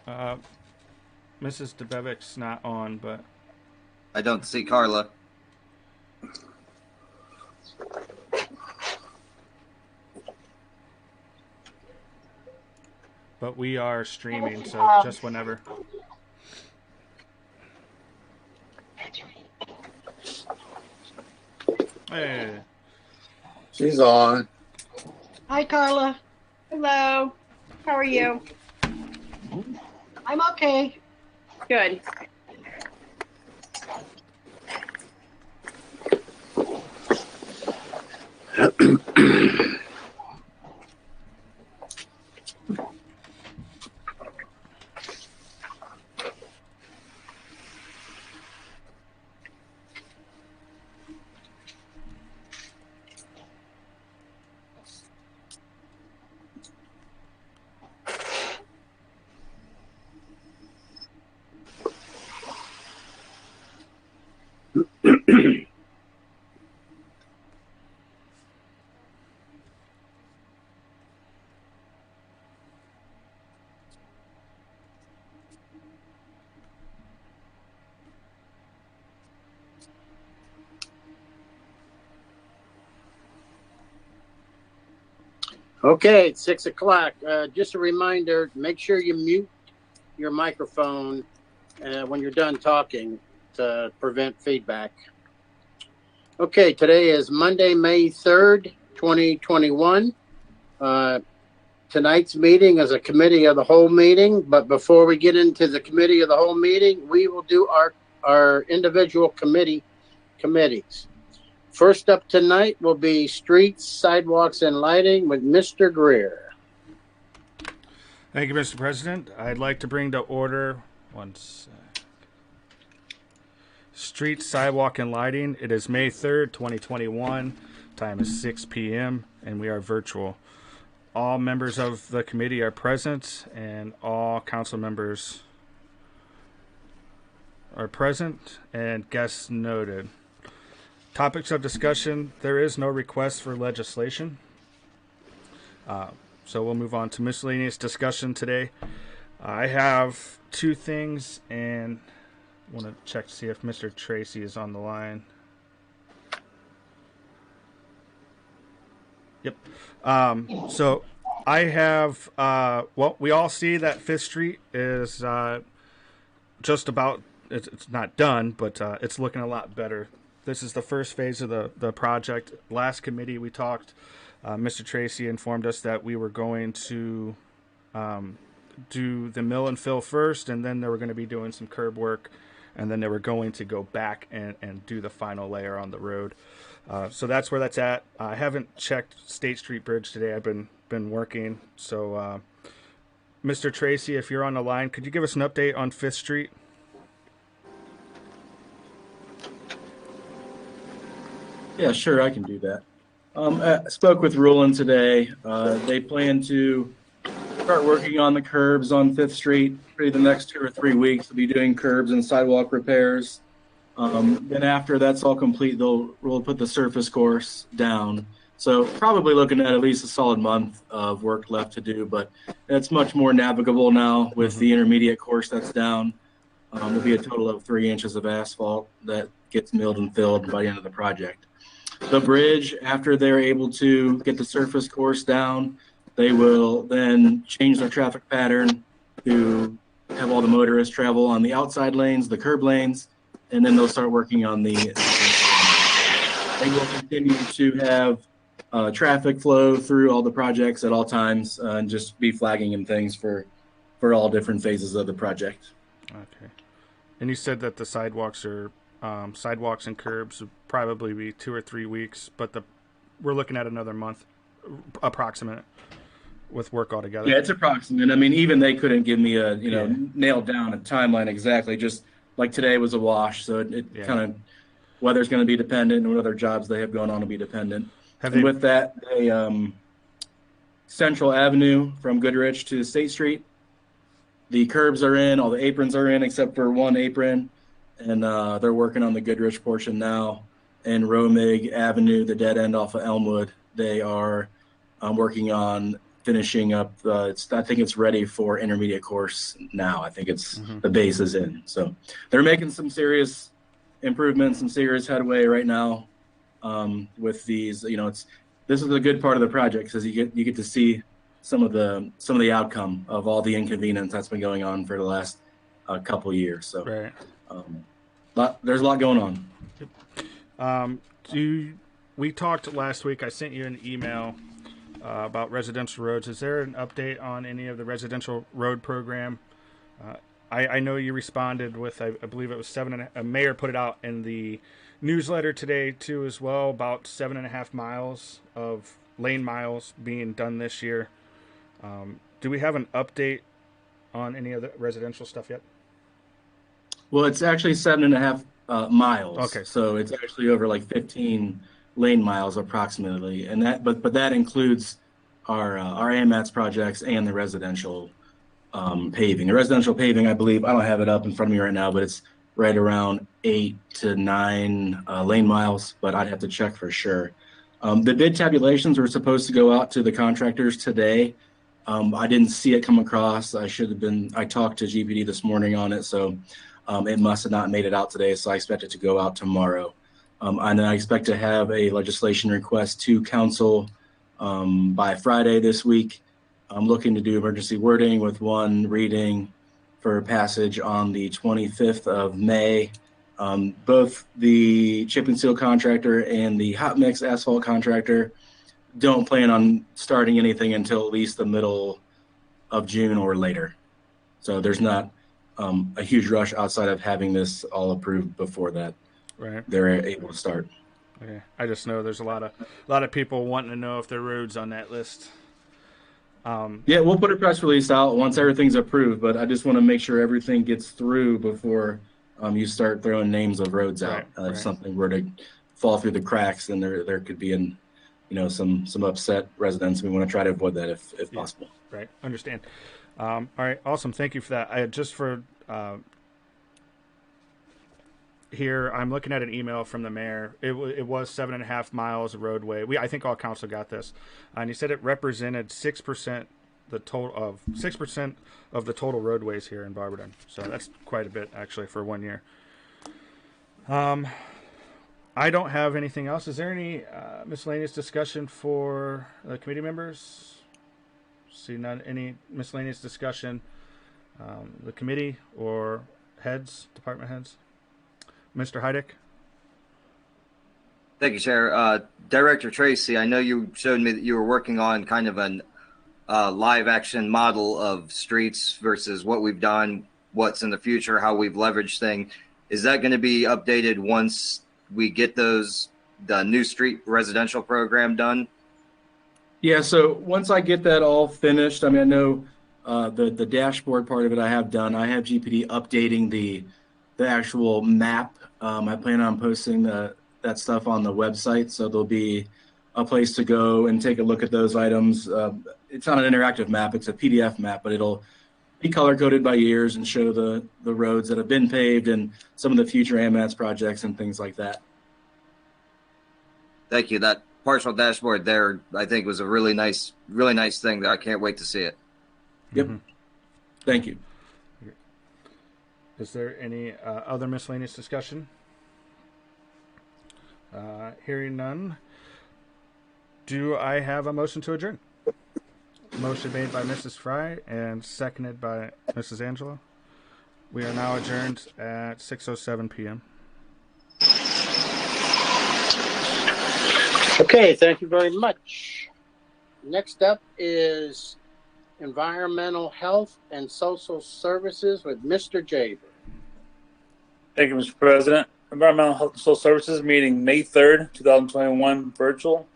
Uh, Mrs. DeBevic's not on, but I don't see Carla. we are streaming, so just whenever. Hey, She's on. Hi, Carla. Hello. How are you? I'm okay. Good. Okay, it's 6 o'clock. Just a reminder, make sure you mute your microphone when you're done talking to prevent feedback. Okay, today is Monday, May 3rd, 2021. Tonight's meeting is a committee of the whole meeting, but before we get into the committee of the whole meeting, we will do our individual committees. First up tonight will be streets, sidewalks, and lighting with Mr. Greer. thank you, Mr. President. I'd like to bring to order street, sidewalk, and lighting. It is May 3rd, 2021. Time is 6 p.m., and we are virtual. All members of the committee are present, and all council members are present, and guests noted. Topics of discussion: there is no request for legislation. So we'll move on to miscellaneous discussion today. I have two things, and I want to check to see if Mr. Tracy is on the line. Yep. So I have, well, we all see that Fifth Street is just about, it's not done, but it's looking a lot better. This is the first phase of the project. Last committee we talked, Mr. Tracy informed us that we were going to do the mill and fill first, and then they were going to be doing some curb work, and then they were going to go back and do the final layer on the road. So that's where that's at. I haven't checked State Street Bridge today. I've been working. So, Mr. Tracy, if you're on the line, could you give us an update on Fifth Street? Yeah, sure, I can do that. I spoke with Roland today. They plan to start working on the curbs on Fifth Street for the next 2 or 3 weeks. They'll be doing curbs and sidewalk repairs. Then after that's all complete, we'll put the surface course down. So probably looking at least a solid month of work left to do, but it's much more navigable now with the intermediate course that's down. There'll be a total of 3 inches of asphalt that gets milled and filled by the end of the project. The bridge, after they're able to get the surface course down, they will then change their traffic pattern to have all the motorists travel on the outside lanes, the curb lanes, and then they'll start working on the. They will continue to have traffic flow through all the projects at all times and just be flagging and things for all different phases of the project. Okay. And you said that the sidewalks and curbs would probably be 2 or 3 weeks, but we're looking at another month, approximate, with work all together. Yeah, it's approximate. I mean, even they couldn't give me a nailed down a timeline exactly. Just like today was a wash, so it kind of weather's going to be dependent, and what other jobs they have going on will be dependent. With that, Central Avenue from Goodrich to State Street, the curbs are in, all the aprons are in except for one apron, and they're working on the Goodrich portion now. And Romig Avenue, the dead end off of Elmwood, they are working on finishing up. I think it's ready for intermediate course now. I think it's the base is in. So they're making some serious improvements, some serious headway right now with these. This is the good part of the project because you get to see some of the outcome of all the inconvenience that's been going on for the last couple years. So Right. There's a lot going on. We talked last week. I sent you an email about residential roads. Is there an update on any of the residential road program? I know you responded with, I believe it was mayor put it out in the newsletter today too as well, about 7.5 miles of lane miles being done this year. Do we have an update on any of the residential stuff yet? Well, it's actually 7.5 miles. Okay. So it's actually over like 15 lane miles approximately, and but that includes our AMATS projects and the residential paving. The residential paving, I believe, I don't have it up in front of me right now, but it's right around 8 to 9 lane miles, but I'd have to check for sure. The bid tabulations were supposed to go out to the contractors today. I didn't see it come across. I talked to GPD this morning on it, so it must have not made it out today, so I expect it to go out tomorrow. And I expect to have a legislation request to council by Friday this week. I'm looking to do emergency wording with one reading for passage on the 25th of May. Both the chip and seal contractor and the hot mix asphalt contractor don't plan on starting anything until at least the middle of June or later. So there's not a huge rush outside of having this all approved before that. Right. They're able to start. Okay. I just know there's a lot of people wanting to know if their road's on that list. Yeah, we'll put a press release out once everything's approved, but I just want to make sure everything gets through before you start throwing names of roads out. If something were to fall through the cracks, then there could be some upset residents. We want to try to avoid that if possible. Right. Understand. All right. Awesome. Thank you for that. Just for here, I'm looking at an email from the mayor. It was 7.5 miles of roadway. I think all council got this, and he said it represented 6% the total of 6% of the total roadways here in Barberton. So that's quite a bit actually for 1 year. I don't have anything else. Is there any miscellaneous discussion for the committee members? See none. Any miscellaneous discussion? The committee or department heads? Mr. Heidick? Thank you, Chair. Director Tracy, I know you showed me that you were working on kind of an live action model of streets versus what we've done, what's in the future, how we've leveraged things. Is that going to be updated once we get the new street residential program done? Yeah, so once I get that all finished, I know the dashboard part of it I have done. I have GPD updating the actual map. I plan on posting that stuff on the website, so there'll be a place to go and take a look at those items. It's not an interactive map, it's a PDF map, but it'll be color-coded by years and show the roads that have been paved and some of the future AMATS projects and things like that. Thank you. That partial dashboard there, I think, was a really nice thing. I can't wait to see it. Yep. Mm-hmm. Thank you. Is there any other miscellaneous discussion? Hearing none. Do I have a motion to adjourn? Motion made by Mrs. Fry and seconded by Mrs. Angela. We are now adjourned at 6:07 p.m. Okay, thank you very much. Next up is Environmental Health and Social Services with Mr. Jaber. Thank you, Mr. President. Environmental Health and Social Services meeting May 3rd, 2021, virtual.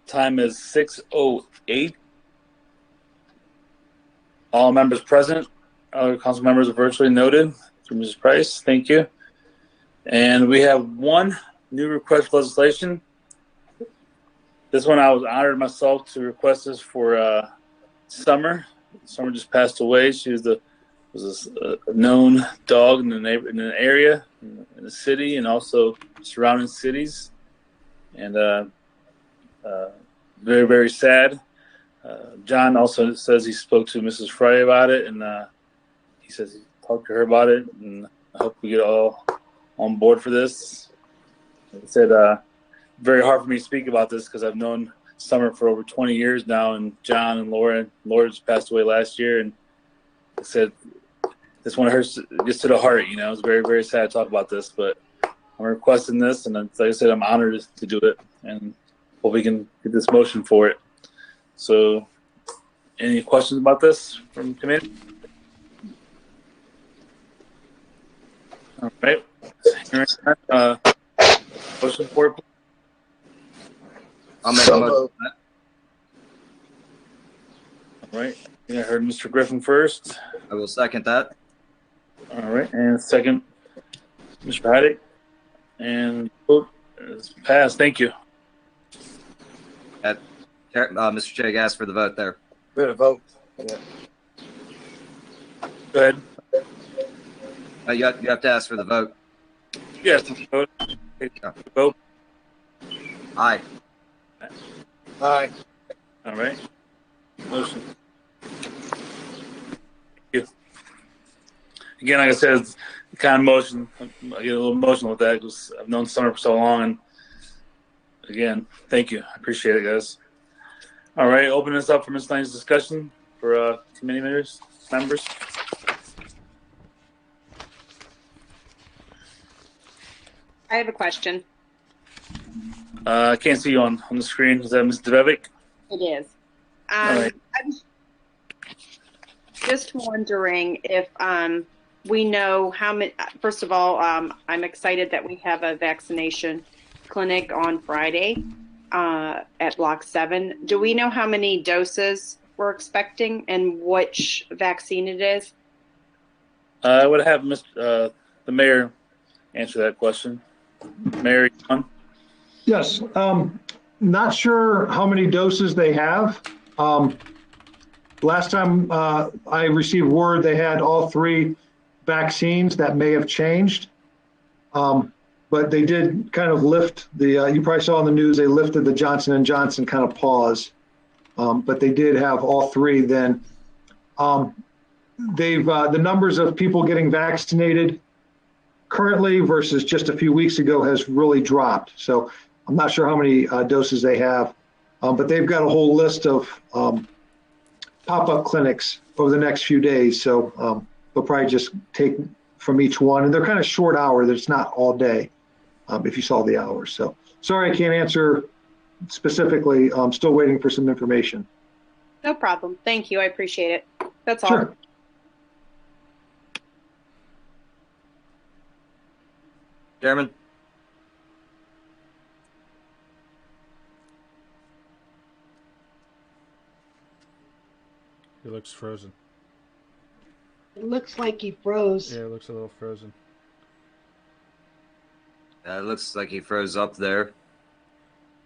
Time is 6:08. All members present. Other council members are virtually noted through Mrs. Price. Thank you. And we have one new request for legislation. This one I was honored myself to request this for Summer. Summer just passed away. She was a known dog in the area, in the city, and also surrounding cities. And very, very sad. John also says he spoke to Mrs. Friday about it, and he says he talked to her about it, and I hope we get all on board for this. Like I said, very hard for me to speak about this because I've known Summer for over 20 years now, and John and Laura. Laura just passed away last year, and I said this one hurts just to the heart. You know, it's very, very sad to talk about this, but I'm requesting this, and like I said, I'm honored to do it, and hope we can get this motion for it. So, any questions about this from committee? All right. Motion for it. I'll make a motion. All right. I think I heard Mr. Griffin first. I will second that. All right. And second, Mr. Haddock. And vote is passed. Thank you. Mr. Chig asked for the vote there. We had a vote. Go ahead. You have to ask for the vote. Yes. Vote. Vote. Aye. Aye. All right. Motion. Thank you. Again, like I said, it's the kind of motion, I get a little emotional with that because I've known Summer for so long. And again, thank you. I appreciate it, guys. All right, open this up for miscellaneous discussion for committee members. I have a question. I can't see you on the screen. Is that Ms. Devevic? It is. All right. I'm just wondering if we know how many. First of all, I'm excited that we have a vaccination clinic on Friday at Block 7. Do we know how many doses we're expecting and which vaccine it is? I would have the mayor answer that question. Mayor, John? Yes. Not sure how many doses they have. Last time I received word they had all 3 vaccines. That may have changed. But they did kind of lift the, you probably saw in the news, they lifted the Johnson & Johnson kind of pause. But they did have all 3 then. The numbers of people getting vaccinated currently versus just a few weeks ago has really dropped. So I'm not sure how many doses they have, but they've got a whole list of pop-up clinics over the next few days. So they'll probably just take from each one, and they're kind of short hour. That's not all day, if you saw the hours. So sorry, I can't answer specifically. I'm still waiting for some information. No problem. Thank you. I appreciate it. That's all. Sure. Chairman? He looks frozen. It looks like he froze. Yeah, it looks a little frozen. It looks like he froze up there.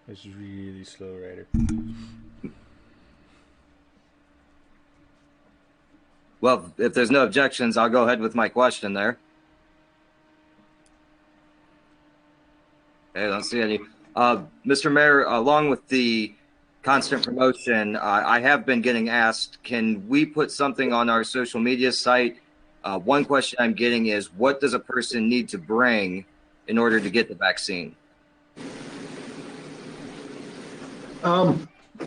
It's really slow, Ryder. Well, if there's no objections, I'll go ahead with my question there. Okay, I don't see any. Mr. Mayor, along with the constant promotion, I have been getting asked, can we put something on our social media site? One question I'm getting is, what does a person need to bring in order to get the vaccine?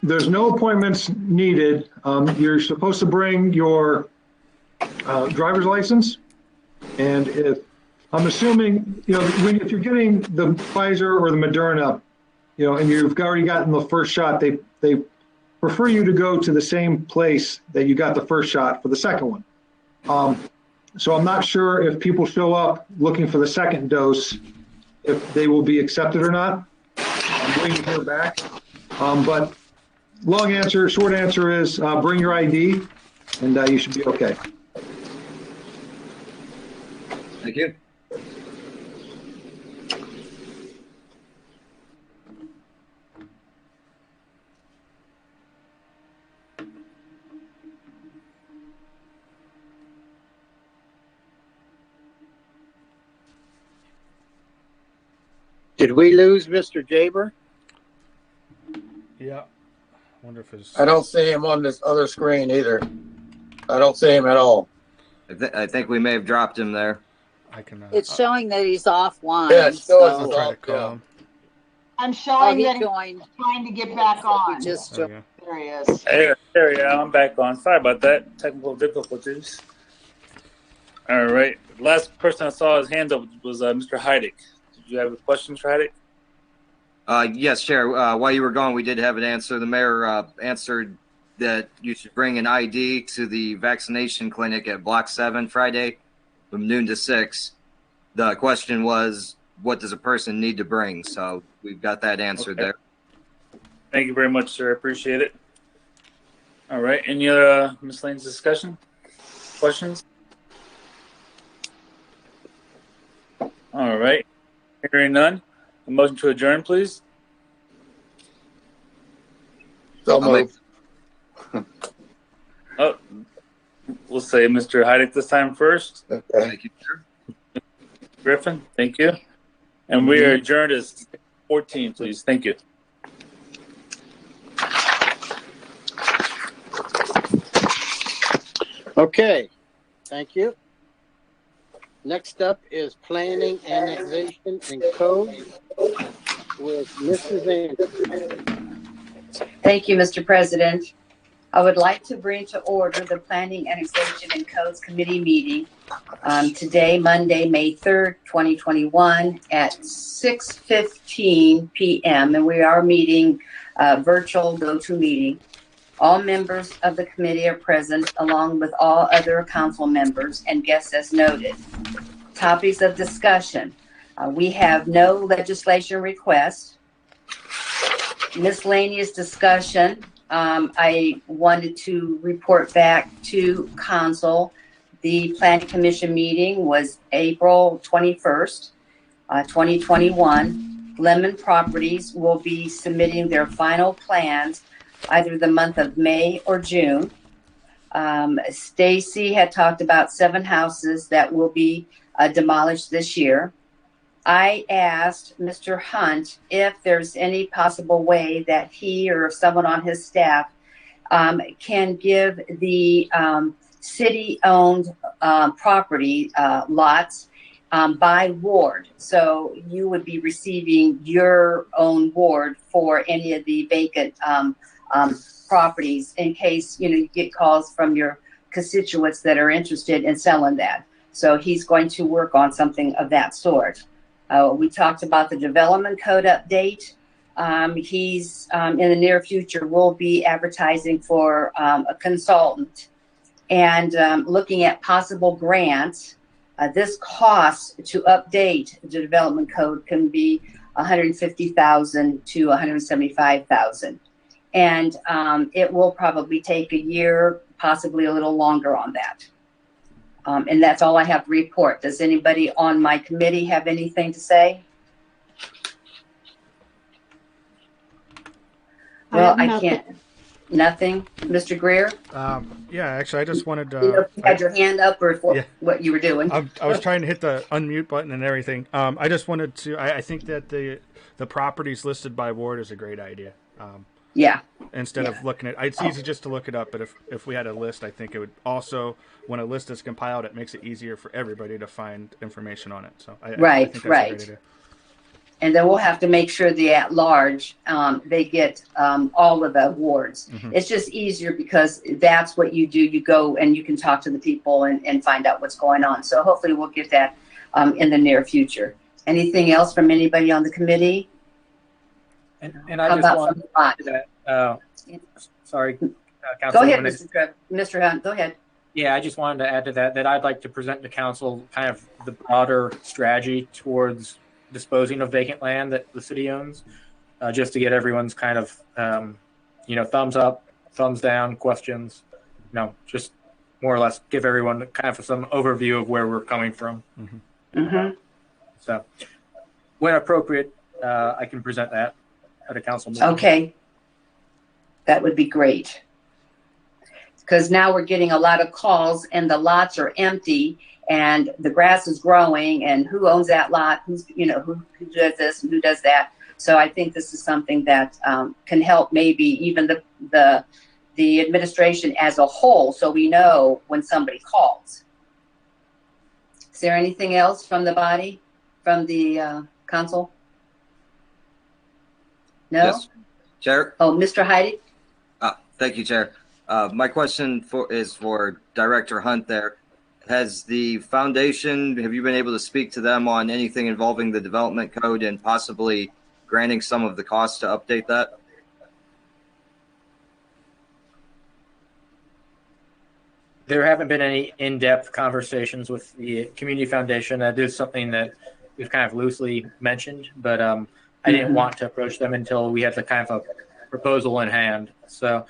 There's no appointments needed. You're supposed to bring your driver's license, and if I'm assuming, if you're getting the Pfizer or the Moderna, and you've already gotten the first shot, they prefer you to go to the same place that you got the first shot for the second one. So I'm not sure if people show up looking for the second dose, if they will be accepted or not. I'm waiting to hear back. But short answer is bring your ID, and you should be okay. Thank you. Did we lose Mr. Jaber? Yeah. wonder if his. I don't see him on this other screen either. I don't see him at all. I think we may have dropped him there. I can. It's showing that he's offline. Yeah, it's showing I'll us try all. to call him. I'm showing he that he's joined. trying to get back on. Just There we go. There he is. There we are. I'm back on. Sorry about that. Technical difficulties. All right. The last person I saw his hand up was Mr. Heidick. Did you have a question, Mr. Heidick? Yes, Chair. While you were gone, we did have an answer. The mayor answered that you should bring an ID to the vaccination clinic at Block 7 Friday from noon to 6. The question was, what does a person need to bring? So we've got that answered there. Thank you very much, sir. I appreciate it. All right. Any other miscellaneous discussion? Questions? All right. Hearing none. A motion to adjourn, please. So moved. Oh, we'll say Mr. Heidick this time first. Okay. Thank you, sir. Griffin, thank you. And we are adjourned as 14, please. Thank you. Okay, thank you. Next up is planning, annexation, and code with Mrs. Anderson. Thank you, Mr. President. I would like to bring to order the Planning, Annexation, and Codes Committee meeting today, Monday, May 3rd, 2021 at 6:15 p.m. And we are meeting virtual GoToMeeting. All members of the committee are present along with all other council members and guests as noted. Topics of discussion. We have no legislation requests. Miscellaneous discussion. I wanted to report back to council. The Planning Commission meeting was April 21st, 2021. Lemon Properties will be submitting their final plans either the month of May or June. Stacy had talked about 7 houses that will be demolished this year. I asked Mr. Hunt if there's any possible way that he or someone on his staff can give the city-owned property lots by ward. So you would be receiving your own ward for any of the vacant properties in case you get calls from your constituents that are interested in selling that. So he's going to work on something of that sort. We talked about the development code update. He's in the near future will be advertising for a consultant and looking at possible grants. This cost to update the development code can be $150,000 to $175,000. And it will probably take a year, possibly a little longer on that. And that's all I have to report. Does anybody on my committee have anything to say? Well, I can't. Nothing, Mr. Greer? Yeah, actually, I just wanted to. You had your hand up or what you were doing? I was trying to hit the unmute button and everything. I just wanted to. I think that the properties listed by ward is a great idea. Yeah. Instead of looking at, it's easy just to look it up, but if we had a list, I think it would also, when a list is compiled, it makes it easier for everybody to find information on it. So I think that's a great idea. And then we'll have to make sure the at-large, they get all of the awards. Mm-hmm. It's just easier because that's what you do. You go and you can talk to the people and find out what's going on. So hopefully we'll get that in the near future. Anything else from anybody on the committee? And I just want to add to that. Sorry, Council. Go ahead, Mr. Hunt. Go ahead. Yeah, I just wanted to add to that I'd like to present to council kind of the broader strategy towards disposing of vacant land that the city owns, just to get everyone's kind of, thumbs up, thumbs down, questions, just more or less give everyone kind of some overview of where we're coming from. Mm-hmm. Mm-hmm. So when appropriate, I can present that at a council meeting. Okay. That would be great. Because now we're getting a lot of calls and the lots are empty and the grass is growing and who owns that lot, who does this and who does that. So I think this is something that can help maybe even the administration as a whole, so we know when somebody calls. Is there anything else from the body, from the council? No? Yes. Chair? Oh, Mr. Heidi? Thank you, Chair. My question is for Director Hunt there. Has the foundation, have you been able to speak to them on anything involving the development code and possibly granting some of the costs to update that? There haven't been any in-depth conversations with the community foundation. That is something that we've kind of loosely mentioned, but I didn't want to approach them until we had the kind of a proposal in hand. So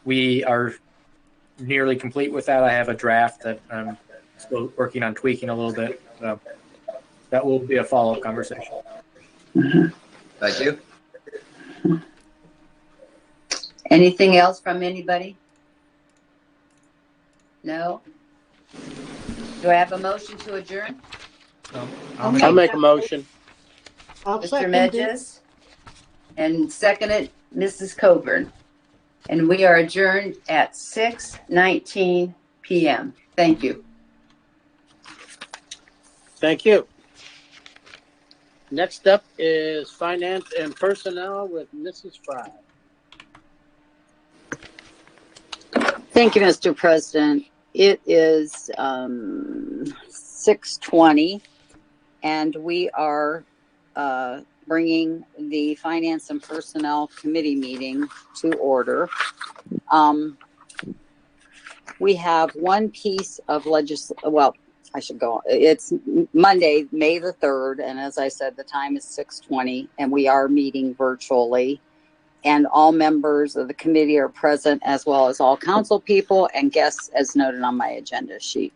we are nearly complete with that. I have a draft that I'm still working on tweaking a little bit. So that will be a follow-up conversation. Thank you. Anything else from anybody? No? Do I have a motion to adjourn? I'll make a motion. I'll Mr. second it. Medges? And seconded Mrs. Coburn. And we are adjourned at 6:19 p.m. Thank you. Thank you. Next up is Finance and Personnel with Mrs. Fry. Thank you, Mr. President. It is 6:20, and we are bringing the Finance and Personnel Committee meeting to order. We have one piece of it's Monday, May the 3rd, and as I said, the time is 6:20, and we are meeting virtually. And all members of the committee are present, as well as all council people and guests, as noted on my agenda sheet.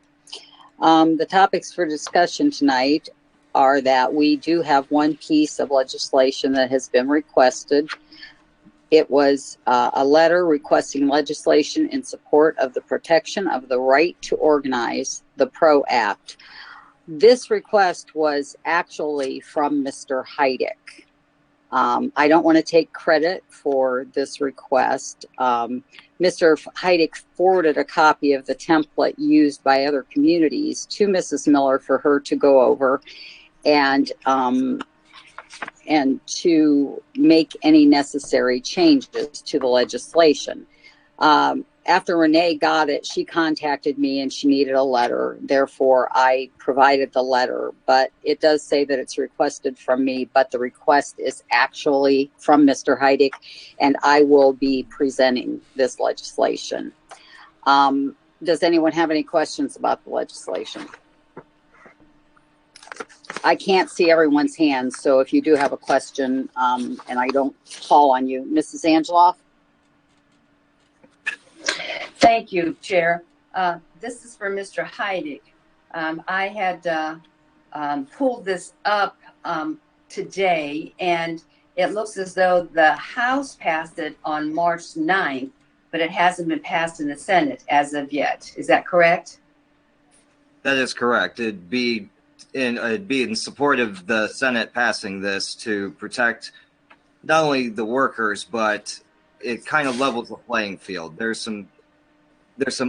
The topics for discussion tonight are that we do have one piece of legislation that has been requested. It was a letter requesting legislation in support of the protection of the right to organize, the PRO Act. This request was actually from Mr. Heidick. I don't want to take credit for this request. Mr. Heidick forwarded a copy of the template used by other communities to Mrs. Miller for her to go over and to make any necessary changes to the legislation. After Renee got it, she contacted me and she needed a letter. Therefore, I provided the letter, but it does say that it's requested from me, but the request is actually from Mr. Heidick, and I will be presenting this legislation. Does anyone have any questions about the legislation? I can't see everyone's hands, so if you do have a question and I don't call on you, Mrs. Angeloff? Thank you, Chair. This is for Mr. Heidick. I had pulled this up today, and it looks as though the House passed it on March 9th, but it hasn't been passed in the Senate as of yet. Is that correct? That is correct. It'd be in support of the Senate passing this to protect not only the workers, but it kind of levels the playing field. There's some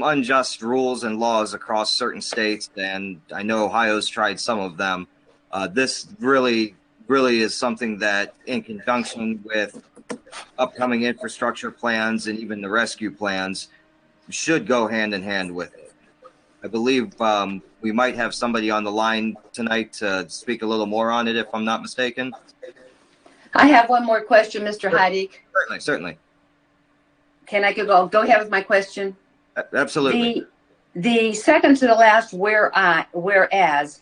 unjust rules and laws across certain states, and I know Ohio's tried some of them. This really is something that, in conjunction with upcoming infrastructure plans and even the rescue plans, should go hand in hand with it. I believe we might have somebody on the line tonight to speak a little more on it, if I'm not mistaken. I have one more question, Mr. Heidick. Certainly. Can I go ahead with my question? Absolutely. The second to the last whereas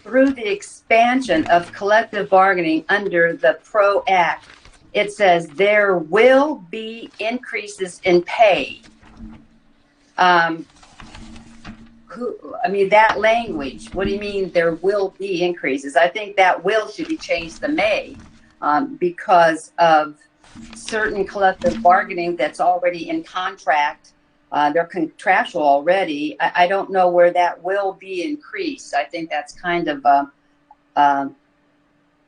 through the expansion of collective bargaining under the PRO Act, it says there will be increases in pay. That language, what do you mean there will be increases? I think that will should be changed to may because of certain collective bargaining that's already in contract. They're contractual already. I don't know where that will be increased. I think that's kind of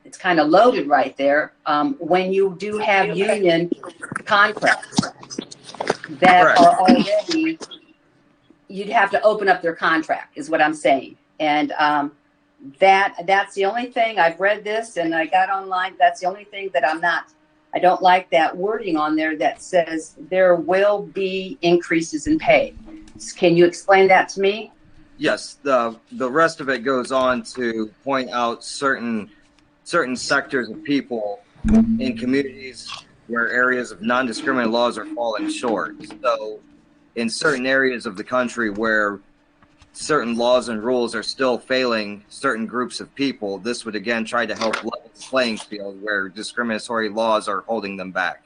it's kind of loaded right there. When you do have union contracts that are already, you'd have to open up their contract, is what I'm saying. And that's the only thing. I've read this and I got online. That's the only thing that I don't like that wording on there that says there will be increases in pay. Can you explain that to me? Yes, the rest of it goes on to point out certain sectors of people in communities where areas of non-discriminatory laws are falling short. So in certain areas of the country where certain laws and rules are still failing certain groups of people, this would again try to help level the playing field where discriminatory laws are holding them back.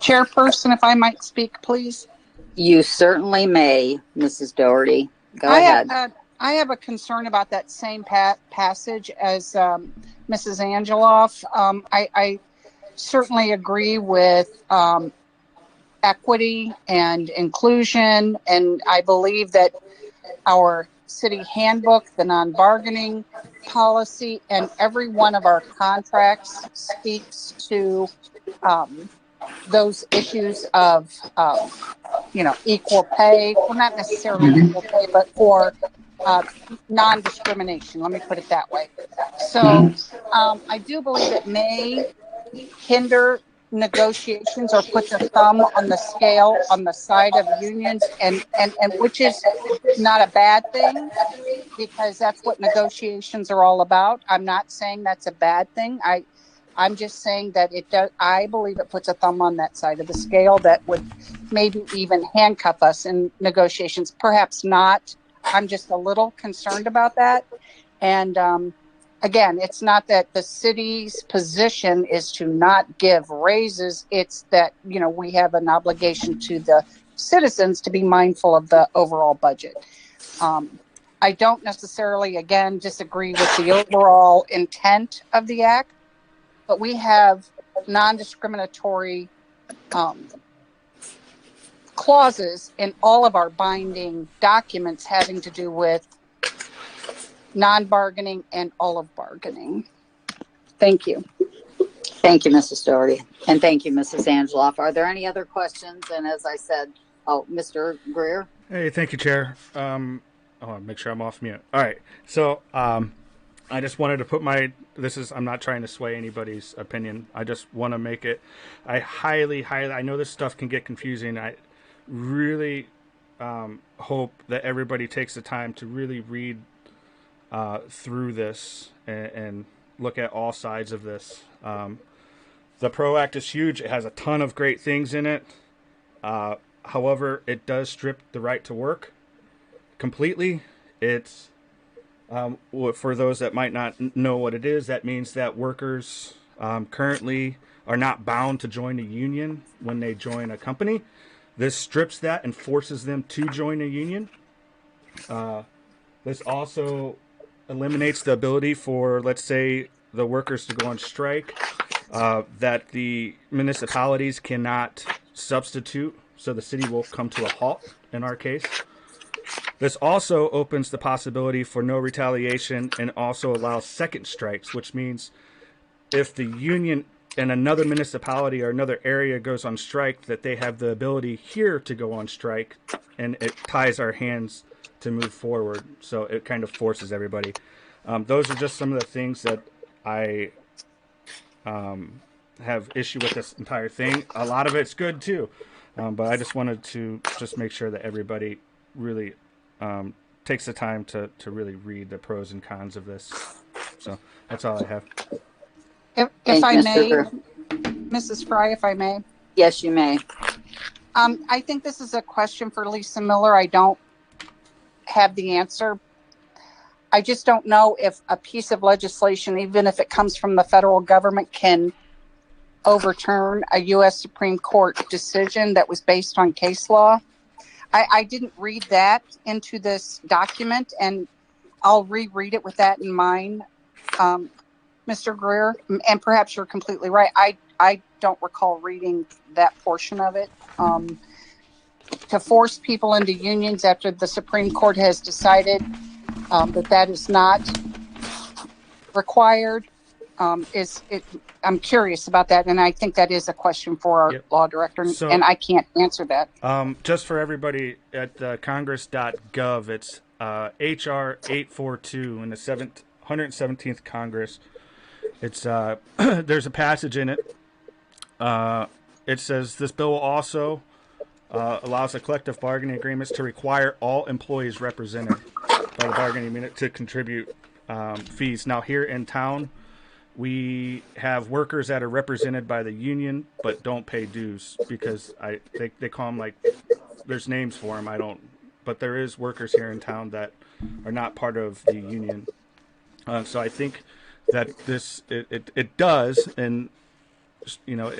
Chairperson, if I might speak, please. You certainly may, Mrs. Doherty. Go ahead. I have a concern about that same passage as Mrs. Angeloff. I certainly agree with equity and inclusion, and I believe that our city handbook, the non-bargaining policy, and every one of our contracts speaks to those issues of equal pay. Well, not necessarily equal pay, but for non-discrimination. Let me put it that way. So I do believe it may hinder negotiations or put the thumb on the scale on the side of unions, and which is not a bad thing, because that's what negotiations are all about. I'm not saying that's a bad thing. I'm just saying that it does. I believe it puts a thumb on that side of the scale that would maybe even handcuff us in negotiations. Perhaps not. I'm just a little concerned about that. And again, it's not that the city's position is to not give raises. It's that, we have an obligation to the citizens to be mindful of the overall budget. I don't necessarily, again, disagree with the overall intent of the act, but we have non-discriminatory clauses in all of our binding documents having to do with non-bargaining and all of bargaining. Thank you. Thank you, Mrs. Doherty. And thank you, Mrs. Angeloff. Are there any other questions? And as I said, Mr. Greer. Hey, thank you, Chair. Make sure I'm off mute. All right. So I just wanted to put I'm not trying to sway anybody's opinion. I just want to make it, I highly, I know this stuff can get confusing. I really hope that everybody takes the time to really read through this and look at all sides of this. The PRO Act is huge. It has a ton of great things in it. However, it does strip the right to work completely. It's for those that might not know what it is, that means that workers currently are not bound to join a union when they join a company. This strips that and forces them to join a union. This also eliminates the ability for, let's say, the workers to go on strike, that the municipalities cannot substitute, so the city will come to a halt in our case. This also opens the possibility for no retaliation and also allows second strikes, which means if the union in another municipality or another area goes on strike, that they have the ability here to go on strike, and it ties our hands to move forward. So it kind of forces everybody. Those are just some of the things that I have issue with this entire thing. A lot of it's good too, but I just wanted to just make sure that everybody really takes the time to really read the pros and cons of this. So that's all I have. If I may, Mrs. Fry, if I may. Yes, you may. I think this is a question for Lisa Miller. I don't have the answer. I just don't know if a piece of legislation, even if it comes from the federal government, can overturn a U.S. Supreme Court decision that was based on case law. I didn't read that into this document, and I'll reread it with that in mind, Mr. Greer. And perhaps you're completely right. I don't recall reading that portion of it. To force people into unions after the Supreme Court has decided that is not required. I'm curious about that, and I think that is a question for our law director, So, and I can't answer that. Just for everybody at congress.gov, it's HR 842 in the 117th Congress. It's there's a passage in it. It says this bill will also allows the collective bargaining agreements to require all employees represented by the bargaining unit to contribute fees. Now, here in town, we have workers that are represented by the union but don't pay dues because they call them, like, there's names for them. I don't, but there is workers here in town that are not part of the union. So I think that it does, and you know,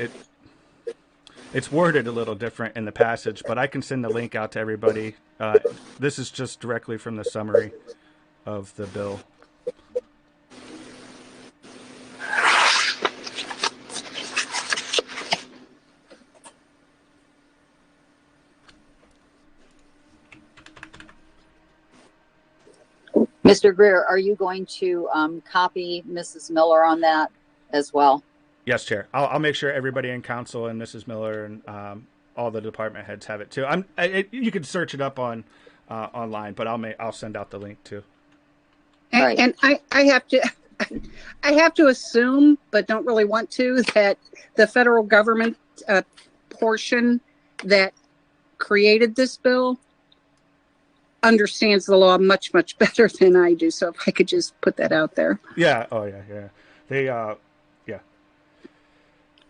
it's worded a little different in the passage, but I can send the link out to everybody. This is just directly from the summary of the bill. Mr. Greer, are you going to copy Mrs. Miller on that as well? Yes, Chair. I'll make sure everybody in council and Mrs. Miller and all the department heads have it too. You can search it up on online, but I'll send out the link too. And I have to assume, but don't really want to, that the federal government portion that created this bill understands the law much, much better than I do. So if I could just put that out there. Yeah. Oh yeah. They yeah.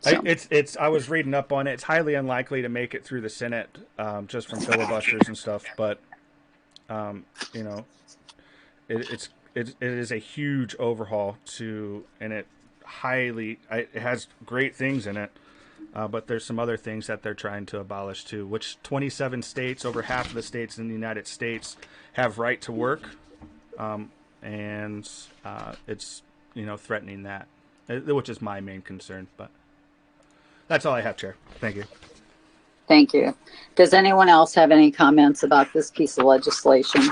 So. I was reading up on it. It's highly unlikely to make it through the Senate, just from filibusters and stuff. But you know, it is a huge overhaul and it has great things in it. But there's some other things that they're trying to abolish too, which 27 states, over half of the states in the United States, have right to work. And it's, threatening that, which is my main concern. But that's all I have, Chair. Thank you. Thank you. Does anyone else have any comments about this piece of legislation?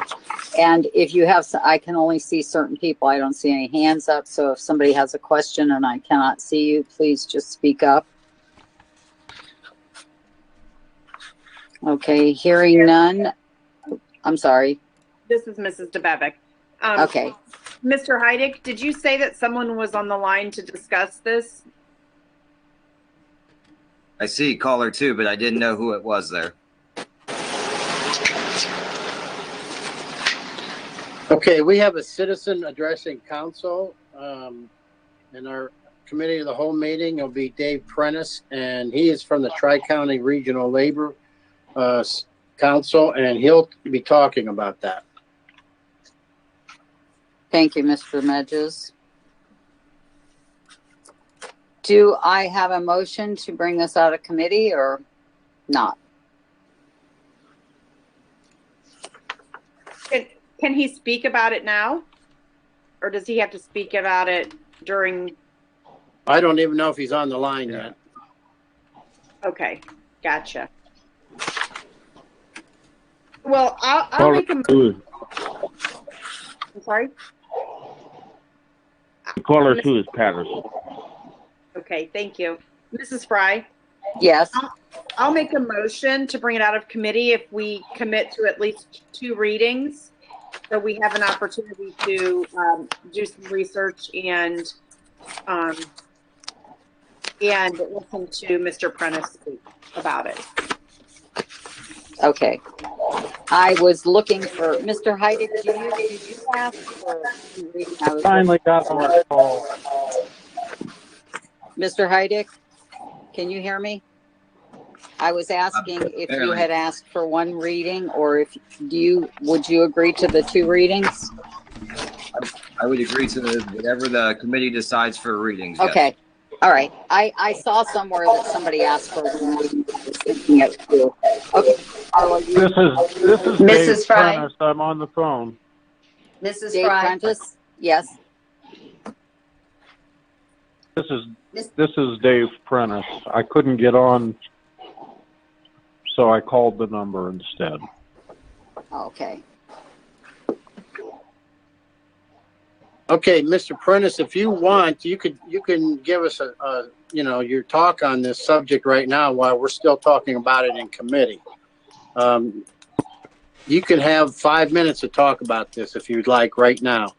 And if you have, I can only see certain people. I don't see any hands up. So if somebody has a question and I cannot see you, please just speak up. Okay, hearing none. I'm sorry. This is Mrs. DeBevick. Okay. Mr. Heidick, did you say that someone was on the line to discuss this? I see caller 2, but I didn't know who it was there. Okay, we have a citizen addressing council. In our committee of the whole meeting, it'll be Dave Prentice, and he is from the Tri-County Regional Labor Council, and he'll be talking about that. Thank you, Mr. Medges. Do I have a motion to bring this out of committee or not? Can he speak about it now? Or does he have to speak about it during? I don't even know if he's on the line yet. Okay, gotcha. Well, I'll make a motion. I'm sorry? Caller 2 is Patterson. Okay, thank you. Mrs. Fry? Yes. I'll make a motion to bring it out of committee if we commit to at least 2 readings, so we have an opportunity to do some research and listen to Mr. Prentice speak about it. Okay. I was looking for Mr. Heidick. Did you ask for reading? Finally got my call. Mr. Heidick, can you hear me? I was asking if you had asked for 1 reading, or would you agree to the 2 readings? I would agree to whatever the committee decides for readings. Yes. Okay. All right. I saw somewhere that somebody asked for 1 reading. I was thinking it too. Okay. This is Mrs. Dave Fry. Prentice. I'm on the phone. Mrs. Dave Fry. Prentice? Yes. This is Dave Prentice. I couldn't get on, so I called the number instead. Okay. Okay, Mr. Prentice, if you want, you can give us a your talk on this subject right now while we're still talking about it in committee. You can have 5 minutes to talk about this if you'd like right now.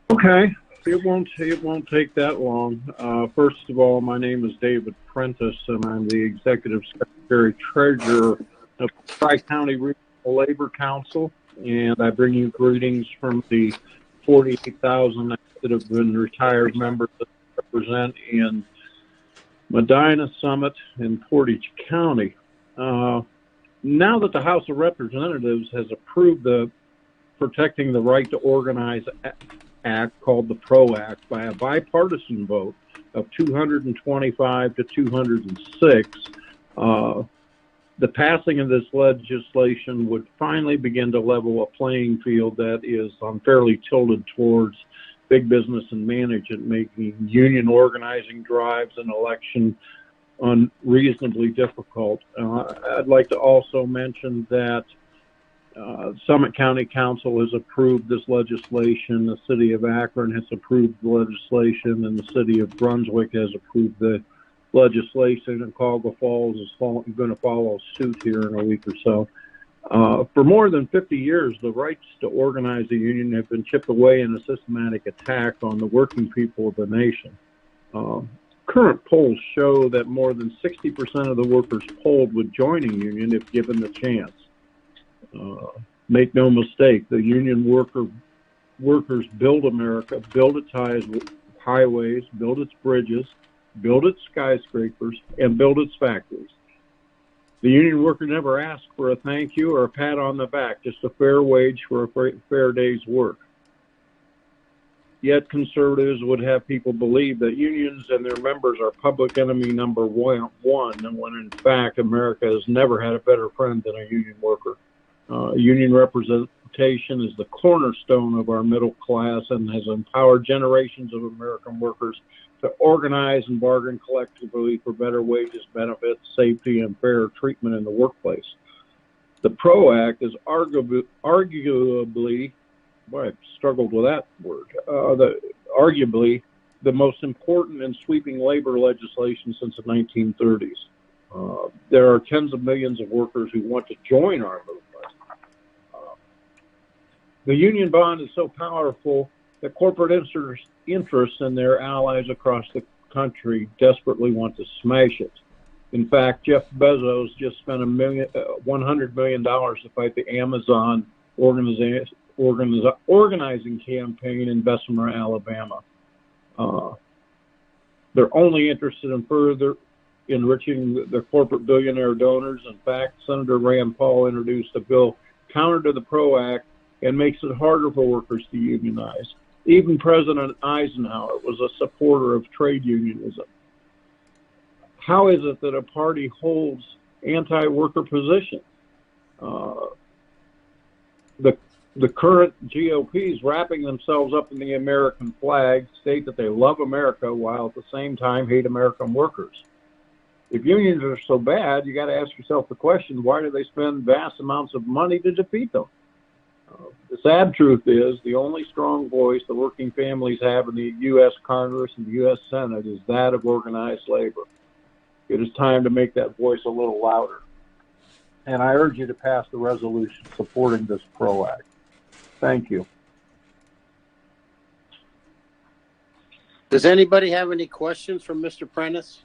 Okay, it won't take that long. First of all, my name is David Prentice, and I'm the Executive Secretary Treasurer of Tri-County Regional Labor Council, and I bring you greetings from the 48,000 that have been retired members that represent in Medina, Summit, and Portage County. Now that the House of Representatives has approved the Protecting the Right to Organize Act, called the PRO Act, by a bipartisan vote of 225 to 206, the passing of this legislation would finally begin to level a playing field that is unfairly tilted towards big business and management, making union organizing drives and election unreasonably difficult. I'd like to also mention that Summit County Council has approved this legislation, the City of Akron has approved the legislation, and the City of Brunswick has approved the legislation, and Colga Falls is going to follow suit here in a week or so. For more than 50 years, the rights to organize a union have been chipped away in a systematic attack on the working people of the nation. Current polls show that more than 60% of the workers polled would join a union if given the chance. Make no mistake, the union workers build America, build its highways, build its bridges, build its skyscrapers, and build its factories. The union worker never asks for a thank you or a pat on the back, just a fair wage for a fair day's work. Yet conservatives would have people believe that unions and their members are public enemy number one, when in fact America has never had a better friend than a union worker. Union representation is the cornerstone of our middle class and has empowered generations of American workers to organize and bargain collectively for better wages, benefits, safety, and fair treatment in the workplace. The PRO Act is arguably, boy, I struggled with that word, arguably the most important and sweeping labor legislation since the 1930s. There are tens of millions of workers who want to join our movement. The union bond is so powerful that corporate interests and their allies across the country desperately want to smash it. In fact, Jeff Bezos just spent $100 million to fight the Amazon organizing campaign in Bessemer, Alabama. They're only interested in further enriching the corporate billionaire donors. In fact, Senator Rand Paul introduced a bill counter to the PRO Act and makes it harder for workers to unionize. Even President Eisenhower was a supporter of trade unionism. How is it that a party holds anti-worker positions? The current GOPs, wrapping themselves up in the American flag, state that they love America while at the same time hate American workers. If unions are so bad, you got to ask yourself the question, why do they spend vast amounts of money to defeat them? The sad truth is the only strong voice the working families have in the U.S. Congress and the U.S. Senate is that of organized labor. It is time to make that voice a little louder. And I urge you to pass the resolution supporting this PRO Act. Thank you. Does anybody have any questions for Mr. Prentice?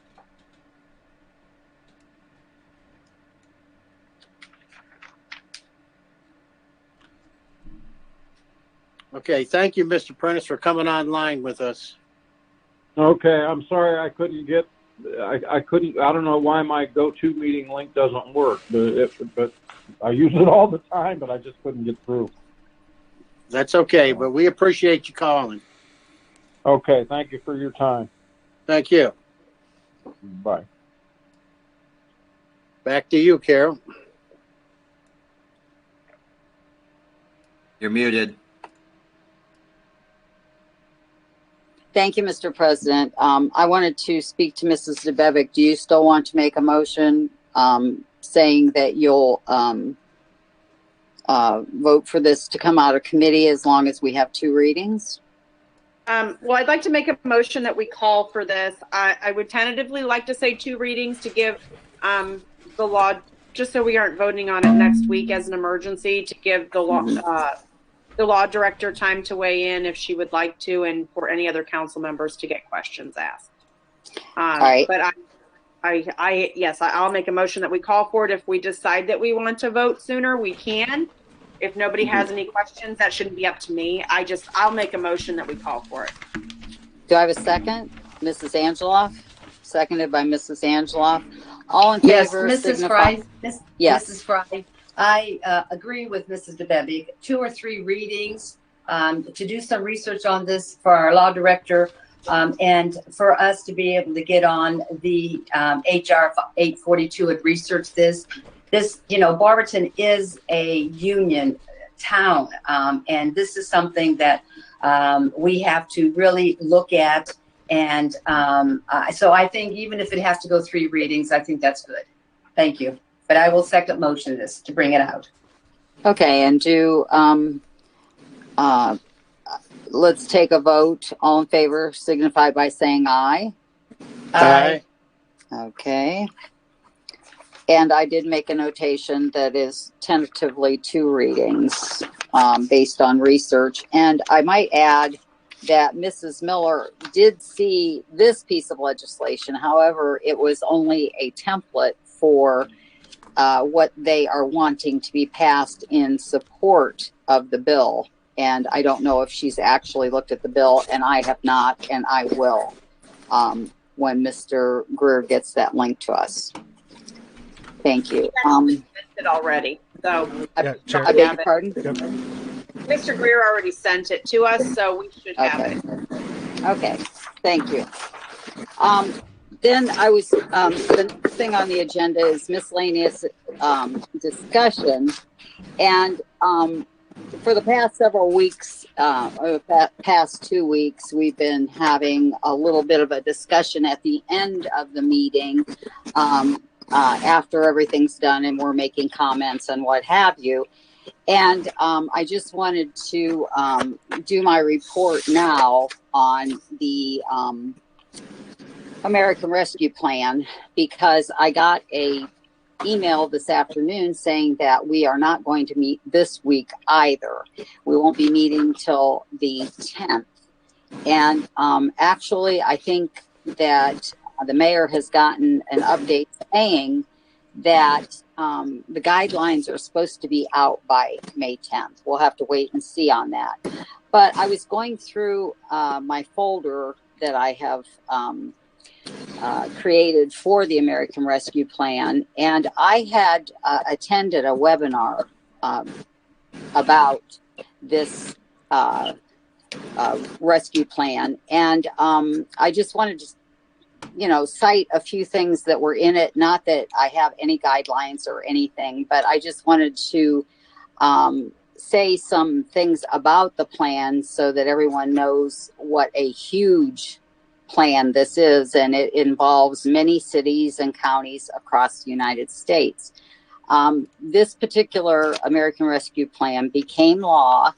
Okay, thank you, Mr. Prentice, for coming online with us. Okay, I'm sorry I couldn't get, I don't know why my GoToMeeting link doesn't work, but I use it all the time, but I just couldn't get through. That's okay, but we appreciate you calling. Okay, thank you for your time. Thank you. Bye. Back to you, Carol. You're muted. Thank you, Mr. President. I wanted to speak to Mrs. DeBevick. Do you still want to make a motion saying that you'll vote for this to come out of committee as long as we have 2 readings? Well, I'd like to make a motion that we call for this. I would tentatively like to say 2 readings to give the law, just so we aren't voting on it next week as an emergency, to give the law director time to weigh in if she would like to, and for any other council members to get questions asked. All right. But yes, I'll make a motion that we call for it. If we decide that we want to vote sooner, we can. If nobody has any questions, that shouldn't be up to me. I'll make a motion that we call for it. Do I have a second? Mrs. Angeloff, seconded by Mrs. Angeloff. All in favor? Yes, Mrs. signify. Fry. Yes. Mrs. Fry. I agree with Mrs. DeBevick. 2 or 3 readings to do some research on this for our law director, and for us to be able to get on the HR 842 and research this. This, Barberton is a union town, and this is something that we have to really look at. And so I think even if it has to go 3 readings, I think that's good. Thank you. But I will second motion this to bring it out. Okay, and let's take a vote. All in favor signify by saying aye. Aye. Okay. And I did make a notation that is tentatively 2 readings based on research. And I might add that Mrs. Miller did see this piece of legislation. However, it was only a template for what they are wanting to be passed in support of the bill. And I don't know if she's actually looked at the bill, and I have not, and I will when Mr. Greer gets that link to us. Thank you. It already. So I beg your pardon? Yep. Mr. Greer already sent it to us, so we should have it. Okay. Thank you. Then I was, the next thing on the agenda is miscellaneous discussion. And for the past several weeks, or past 2 weeks, we've been having a little bit of a discussion at the end of the meeting after everything's done and we're making comments and what have you. And I just wanted to do my report now on the American Rescue Plan, because I got a email this afternoon saying that we are not going to meet this week either. We won't be meeting till the 10th. And actually, I think that the mayor has gotten an update saying that the guidelines are supposed to be out by May 10th. We'll have to wait and see on that. But I was going through my folder that I have created for the American Rescue Plan, and I had attended a webinar about this rescue plan, and I just wanted to cite a few things that were in it. Not that I have any guidelines or anything, but I just wanted to say some things about the plan so that everyone knows what a huge plan this is, and it involves many cities and counties across the United States. This particular American Rescue Plan became law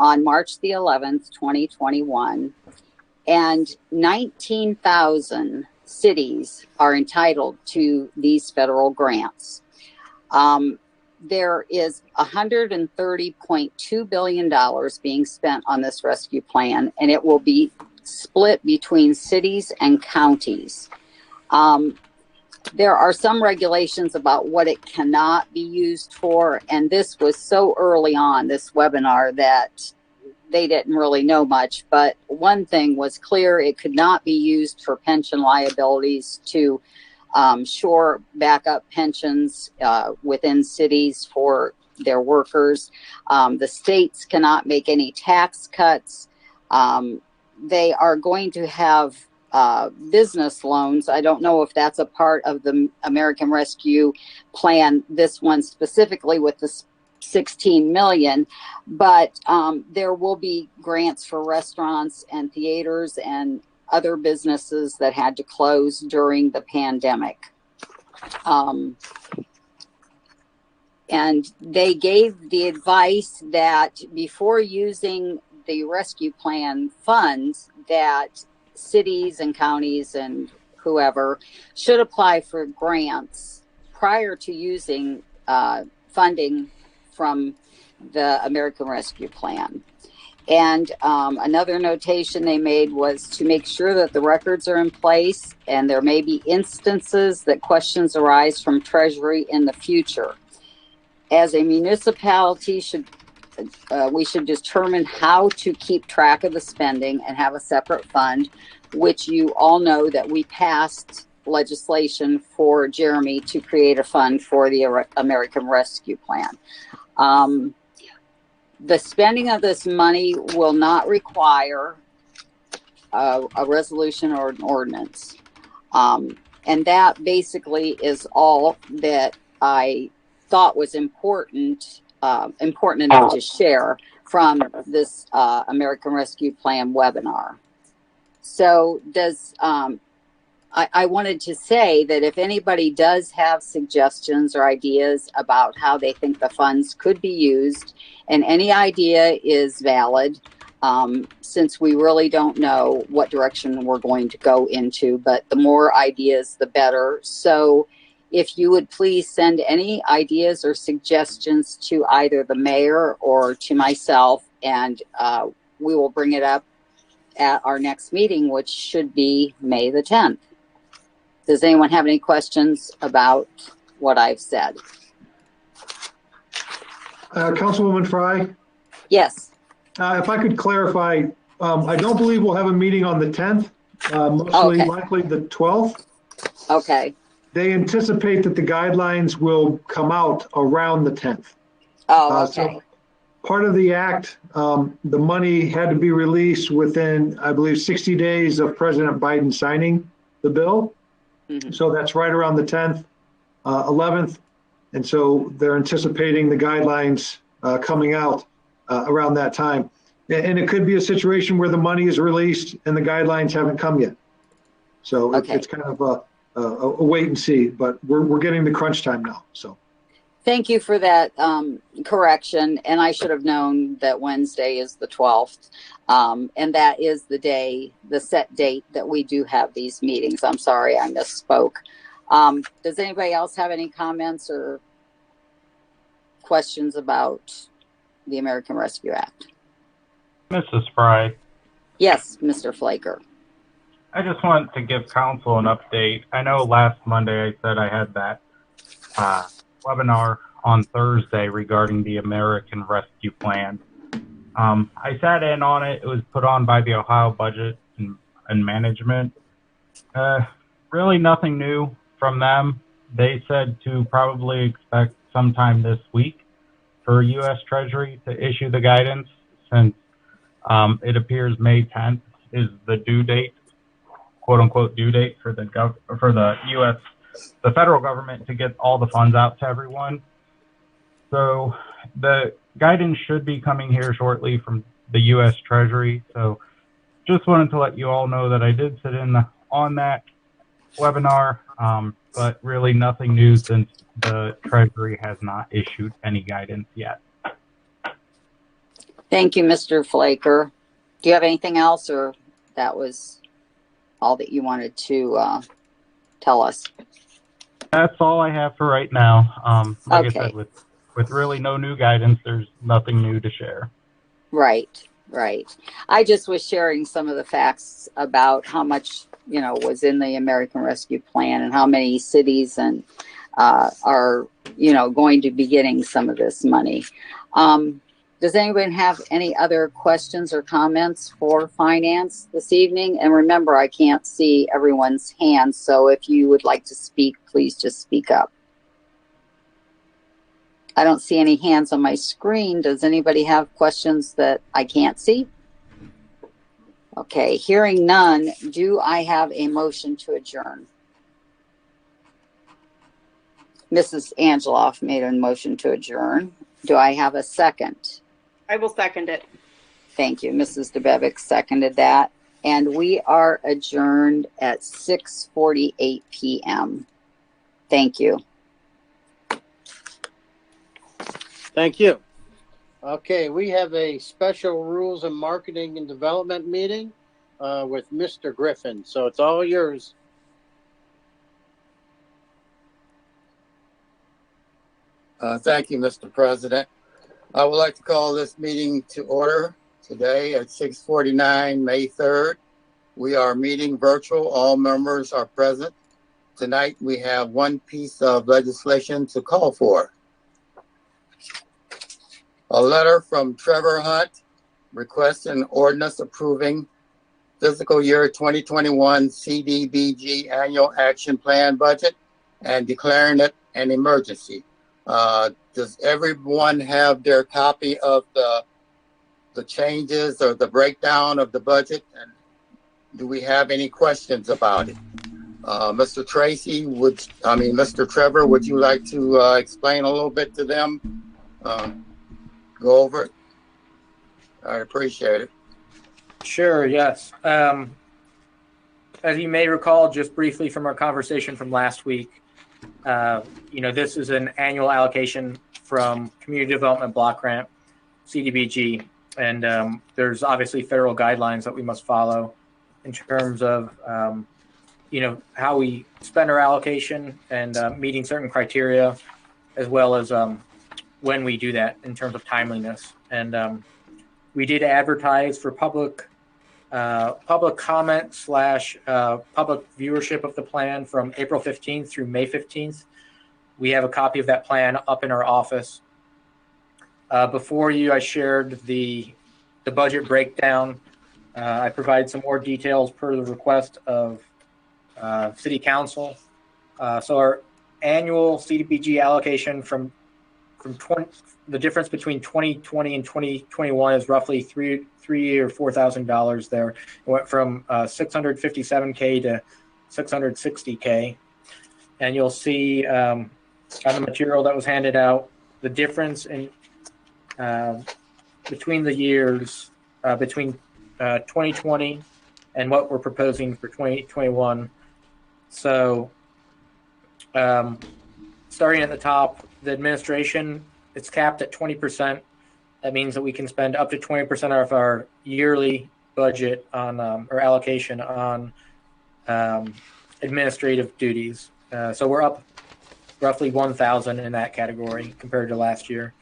on March the 11th, 2021, and 19,000 cities are entitled to these federal grants. There is $130.2 billion being spent on this rescue plan, and it will be split between cities and counties. There are some regulations about what it cannot be used for, and this was so early on, this webinar, that they didn't really know much. But one thing was clear: it could not be used for pension liabilities to shore backup pensions within cities for their workers. The states cannot make any tax cuts. They are going to have business loans. I don't know if that's a part of the American Rescue Plan, this one specifically with the 16 million, but there will be grants for restaurants and theaters and other businesses that had to close during the pandemic. And they gave the advice that before using the rescue plan funds that cities and counties and whoever should apply for grants prior to using funding from the American Rescue Plan. And another notation they made was to make sure that the records are in place, and there may be instances that questions arise from Treasury in the future. As a municipality, we should determine how to keep track of the spending and have a separate fund, which you all know that we passed legislation for Jeremy to create a fund for the American Rescue Plan. The spending of this money will not require a resolution or an ordinance. And that basically is all that I thought was important enough to share from this American Rescue Plan webinar. So I wanted to say that if anybody does have suggestions or ideas about how they think the funds could be used, and any idea is valid, since we really don't know what direction we're going to go into, but the more ideas, the better. So if you would please send any ideas or suggestions to either the mayor or to myself, and we will bring it up at our next meeting, which should be May the 10th. Does anyone have any questions about what I've said? Councilwoman Fry? Yes. If I could clarify, I don't believe we'll have a meeting on the 10th, mostly likely the 12th. Okay. They anticipate that the guidelines will come out around the 10th. Oh, okay. So part of the act, the money had to be released within, I believe, 60 days of President Biden signing the bill. Mm-hmm. So that's right around the 10th, 11th. And so they're anticipating the guidelines coming out around that time. And it could be a situation where the money is released and the guidelines haven't come yet. So it's kind of a wait and see, but we're getting the crunch time now. So thank you for that correction. And I should have known that Wednesday is the 12th. And that is the set date that we do have these meetings. I'm sorry, I misspoke. Does anybody else have any comments or questions about the American Rescue Act? Mrs. Fry. Yes, Mr. Flaker. I just want to give council an update. I know last Monday I said I had that webinar on Thursday regarding the American Rescue Plan. I sat in on it. It was put on by the Ohio Budget and Management. Really nothing new from them. They said to probably expect sometime this week for U.S. Treasury to issue the guidance, since it appears May 10th is the due date, quote unquote due date for the U.S. the federal government to get all the funds out to everyone. So the guidance should be coming here shortly from the U.S. Treasury. So just wanted to let you all know that I did sit in on that webinar, but really nothing new since the Treasury has not issued any guidance yet. Thank you, Mr. Flaker. Do you have anything else, or that was all that you wanted to tell us? That's all I have for right now. Like I said, with really no new guidance, there's nothing new to share. Right. I just was sharing some of the facts about how much, was in the American Rescue Plan and how many cities and are, going to be getting some of this money. Does anyone have any other questions or comments for finance this evening? And remember, I can't see everyone's hands, so if you would like to speak, please just speak up. I don't see any hands on my screen. Does anybody have questions that I can't see? Okay, hearing none, do I have a motion to adjourn? Mrs. Angeloff made a motion to adjourn. Do I have a second? I will second it. Thank you. Mrs. DeBevick seconded that. And we are adjourned at 6:48 p.m. Thank you. Thank you. Okay, we have a special rules and marketing and development meeting with Mr. Griffin. So it's all yours. Thank you, Mr. President. I would like to call this meeting to order today at 6:49, May 3rd. We are meeting virtual. All members are present. Tonight, we have one piece of legislation to call for. A letter from Trevor Hunt requests an ordinance approving fiscal year 2021 CDBG annual action plan budget and declaring it an emergency. Does everyone have their copy of the changes or the breakdown of the budget? And do we have any questions about it? Mr. Tracy, Mr. Trevor, would you like to explain a little bit to them? Go over it. I appreciate it. Sure, yes. As you may recall, just briefly from our conversation from last week, this is an annual allocation from Community Development Block Grant, CDBG, and there's obviously federal guidelines that we must follow in terms of, how we spend our allocation and meeting certain criteria, as well as when we do that in terms of timeliness. And we did advertise for public comment / public viewership of the plan from April 15th through May 15th. We have a copy of that plan up in our office. Before you, I shared the budget breakdown. I provided some more details per the request of City Council. So our annual CDBG allocation from the difference between 2020 and 2021 is roughly $3,000 or $4,000 there. It went from $657K to $660K. And you'll see on the material that was handed out, the difference in between the years, between 2020 and what we're proposing for 2021. So starting at the top, the administration, it's capped at 20%. That means that we can spend up to 20% of our yearly budget on or allocation on administrative duties. So we're up roughly 1,000 in that category compared to last year.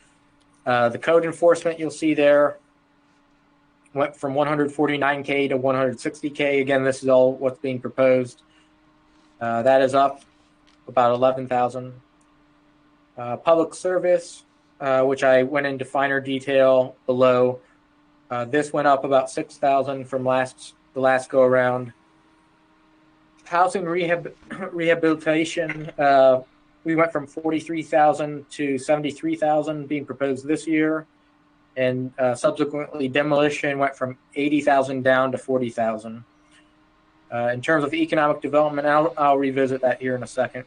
The code enforcement you'll see there went from 149K to 160K. Again, this is all what's being proposed. That is up about 11,000. Public service, which I went into finer detail below. This went up about 6,000 from the last go around. Housing rehabilitation, we went from 43,000 to 73,000 being proposed this year, and subsequently demolition went from 80,000 down to 40,000. In terms of economic development, I'll revisit that here in a second.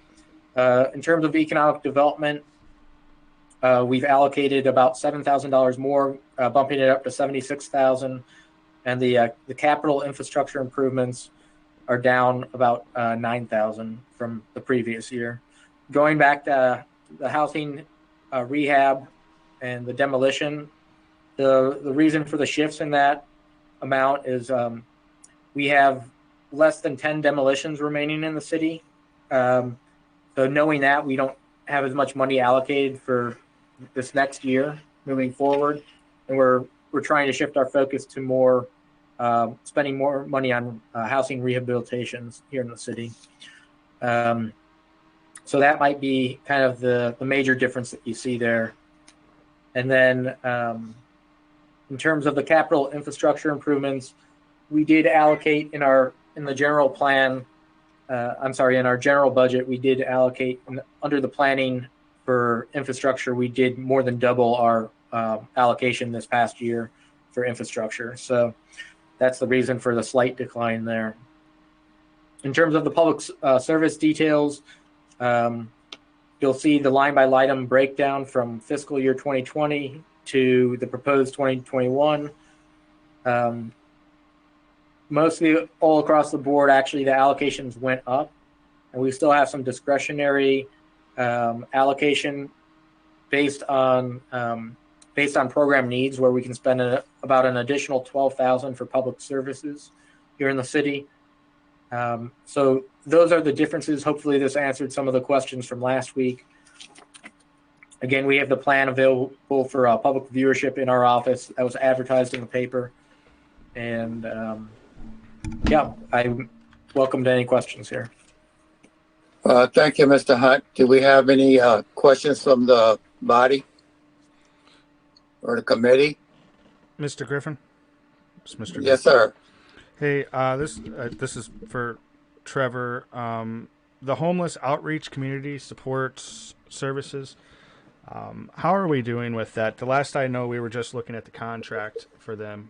In terms of economic development, we've allocated about $7,000 more, bumping it up to 76,000, and the capital infrastructure improvements are down about 9,000 from the previous year. Going back to the housing rehab and the demolition, the reason for the shifts in that amount is we have less than 10 demolitions remaining in the city. So knowing that, we don't have as much money allocated for this next year moving forward, and we're trying to shift our focus to more spending more money on housing rehabilitations here in the city. So that might be kind of the major difference that you see there. And then in terms of the capital infrastructure improvements, we did allocate in our general budget, we did allocate under the planning for infrastructure. We did more than double our allocation this past year for infrastructure. So that's the reason for the slight decline there. In terms of the public service details, you'll see the line by item breakdown from fiscal year 2020 to the proposed 2021. Mostly all across the board, actually, the allocations went up, and we still have some discretionary allocation based on based on program needs, where we can spend about an additional $12,000 for public services here in the city. So those are the differences. Hopefully this answered some of the questions from last week. Again, we have the plan available for public viewership in our office. That was advertised in the paper. And yeah, I'm welcome to any questions here. Thank you, Mr. Hunt. Do we have any questions from the body or the committee? Mr. Griffin? It's Mr. Griffin. Yes, sir. Hey, this is for Trevor. The Homeless Outreach Community Support Services. How are we doing with that? The last I know, we were just looking at the contract for them.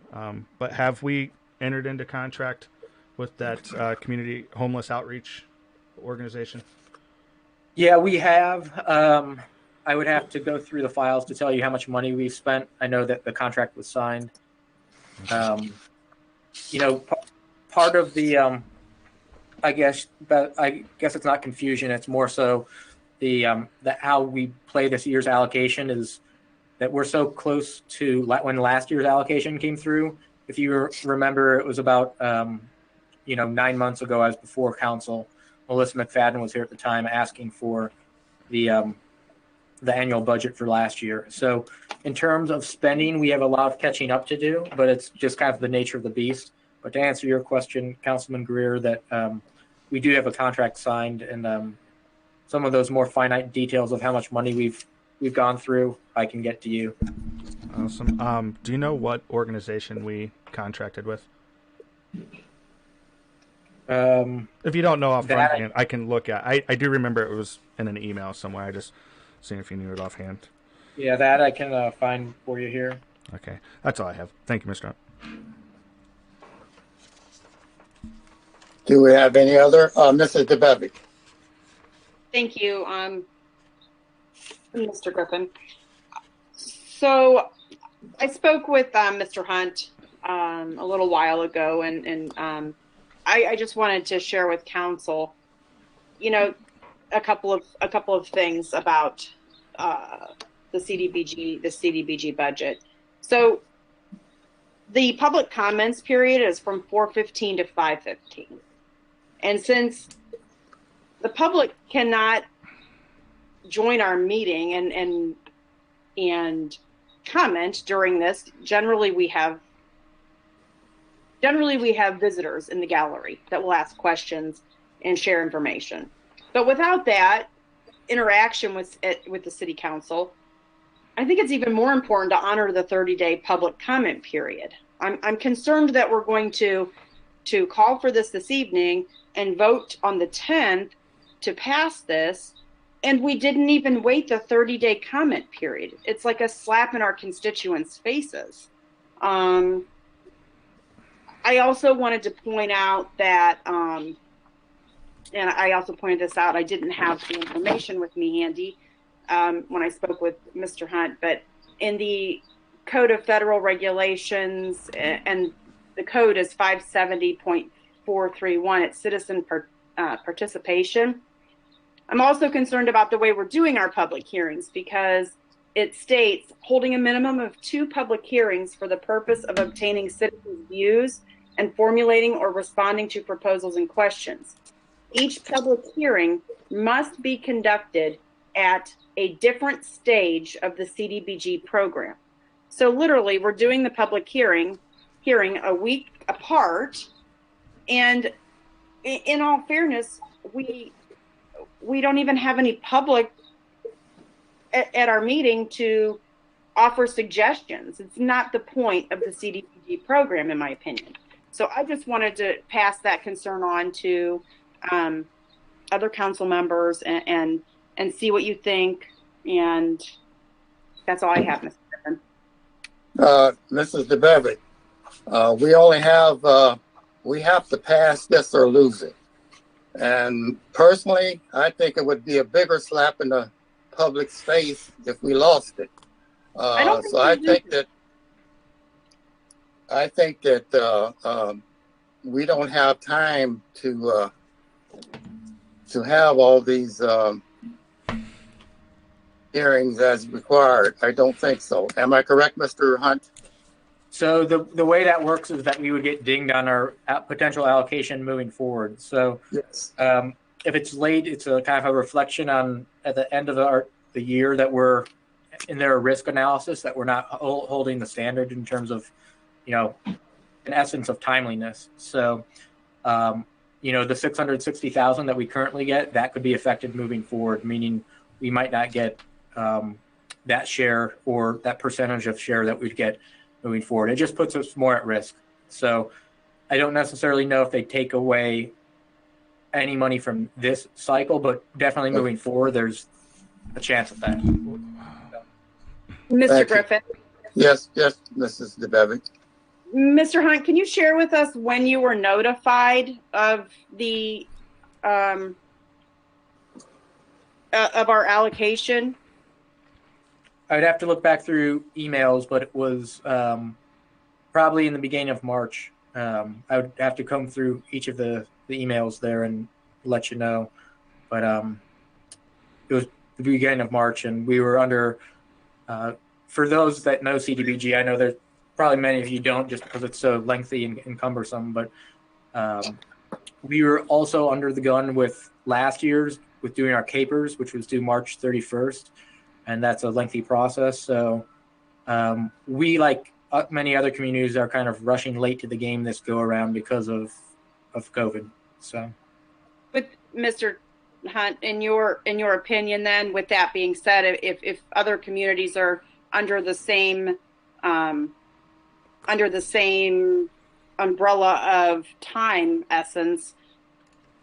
But have we entered into contract with that community homeless outreach organization? Yeah, we have. I would have to go through the files to tell you how much money we've spent. I know that the contract was signed. You know, part of the, I guess it's not confusion. It's more so the how we play this year's allocation is that we're so close to when last year's allocation came through. If you remember, it was about 9 months ago. I was before council. Melissa McFadden was here at the time asking for the annual budget for last year. So in terms of spending, we have a lot of catching up to do, but it's just kind of the nature of the beast. But to answer your question, Councilman Greer, that we do have a contract signed, and some of those more finite details of how much money we've gone through, I can get to you. Awesome. Do you know what organization we contracted with? If you don't know offhand, I can look at. I do remember it was in an email somewhere. I just seeing if you knew it offhand. Yeah, that I can find for you here. Okay, that's all I have. Thank you, Mr. Hunt. Do we have any other? Mrs. DeBevick. Thank you, Mr. Griffin. So I spoke with Mr. Hunt a little while ago, and I just wanted to share with council, a couple of things about the CDBG budget. So the public comments period is from 4:15 to 5:15, and since the public cannot join our meeting and comment during this, generally we have visitors in the gallery that will ask questions and share information. But without that interaction with the city council, I think it's even more important to honor the 30-day public comment period. I'm concerned that we're going to call for this evening and vote on the 10th to pass this, and we didn't even wait the 30-day comment period. It's like a slap in our constituents' faces. I also wanted to point out that, and I also pointed this out, I didn't have the information with me handy when I spoke with Mr. Hunt, but in the Code of Federal Regulations, and the code is 570.431, it's citizen participation. I'm also concerned about the way we're doing our public hearings, because it states holding a minimum of 2 public hearings for the purpose of obtaining citizens' views and formulating or responding to proposals and questions. Each public hearing must be conducted at a different stage of the CDBG program. So literally, we're doing the public hearing a week apart, and in all fairness, we don't even have any public at our meeting to offer suggestions. It's not the point of the CDBG program, in my opinion. So I just wanted to pass that concern on to other council members and see what you think. And that's all I have, Mr. Griffin. Mrs. DeBevick, we only have, we have to pass this or lose it. And personally, I think it would be a bigger slap in the public's face if we lost it. I think that we don't have time to hearings as required. I don't think so. Am I correct, Mr. Hunt? So the way that works is that we would get dinged on our potential allocation moving forward. So yes. If it's late, it's a kind of a reflection on at the end of the year that we're in their risk analysis, that we're not holding the standard in terms of, in essence of timeliness. So, the 660,000 that we currently get, that could be affected moving forward, meaning we might not get that share or that percentage of share that we'd get moving forward. It just puts us more at risk. So I don't necessarily know if they take away any money from this cycle, but definitely moving forward, there's a chance of that. Mr. Griffin. Yes, Mrs. DeBevick. Mr. Hunt, can you share with us when you were notified of the of our allocation? I'd have to look back through emails, but it was probably in the beginning of March. I would have to come through each of the emails there and let you know. But it was the beginning of March, and we were under, for those that know CDBG, I know there's probably many of you don't just because it's so lengthy and cumbersome, but we were also under the gun with last year's, with doing our capers, which was due March 31st. And that's a lengthy process. So we, like many other communities, are kind of rushing late to the game this go around because of COVID. So, with Mr. Hunt, in your opinion, then, with that being said, if other communities are under the same umbrella of time essence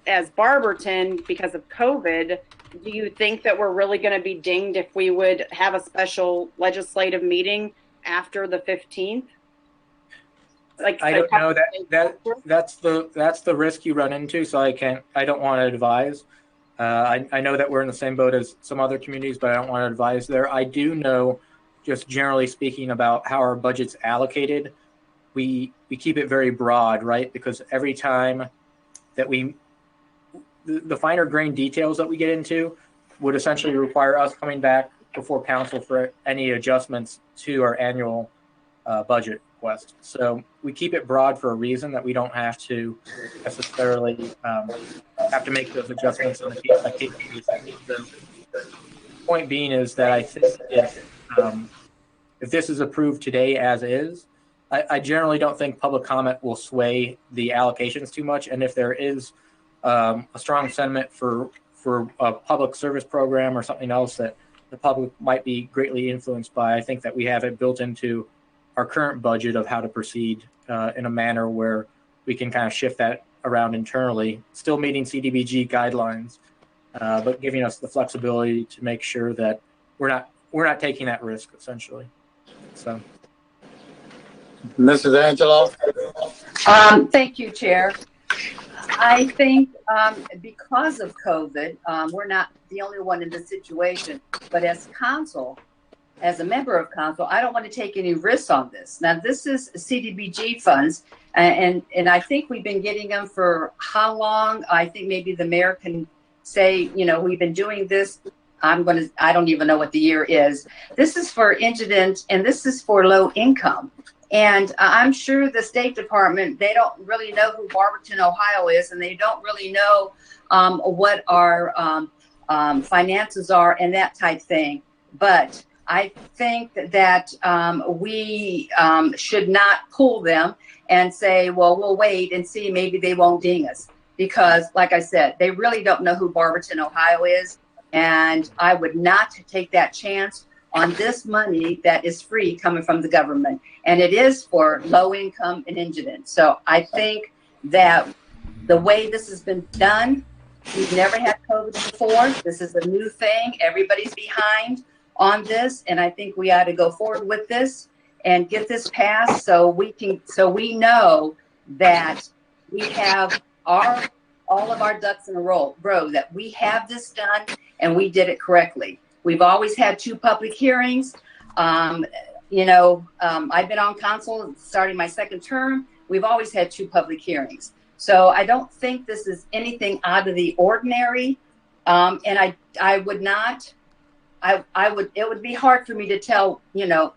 as Barberton because of COVID, do you think that we're really going to be dinged if we would have a special legislative meeting after the 15th? Like, I don't know that's the risk you run into. So I don't want to advise. I know that we're in the same boat as some other communities, but I don't want to advise there. I do know, just generally speaking, about how our budget's allocated. We keep it very broad, right? Because every time that the finer grain details that we get into would essentially require us coming back before council for any adjustments to our annual budget request. So we keep it broad for a reason, that we don't have to necessarily have to make those adjustments on the case basis. The point being is that I think if this is approved today as is, I generally don't think public comment will sway the allocations too much. And if there is a strong sentiment for a public service program or something else that the public might be greatly influenced by, I think that we have it built into our current budget of how to proceed in a manner where we can kind of shift that around internally, still meeting CDBG guidelines, but giving us the flexibility to make sure that we're not taking that risk, essentially. So, Mrs. Angelo. Thank you, Chair. I think because of COVID, we're not the only one in this situation, but as council, as a member of council, I don't want to take any risks on this. Now, this is CDBG funds, and I think we've been getting them for how long? I think maybe the mayor can say, we've been doing this. I don't even know what the year is. This is for indigent, and this is for low income. And I'm sure the State Department, they don't really know who Barberton, Ohio is, and they don't really know what our finances are and that type thing. But I think that we should not pull them and say, well, we'll wait and see, maybe they won't ding us. Because, like I said, they really don't know who Barberton, Ohio is. And I would not take that chance on this money that is free coming from the government. And it is for low income and indigent. So I think that the way this has been done, we've never had COVID before. This is a new thing. Everybody's behind on this. And I think we ought to go forward with this and get this passed so we know that we have all of our ducks in a row, that we have this done and we did it correctly. We've always had 2 public hearings. I've been on council starting my 2nd term. We've always had 2 public hearings. So I don't think this is anything out of the ordinary. And I would not it would be hard for me to tell,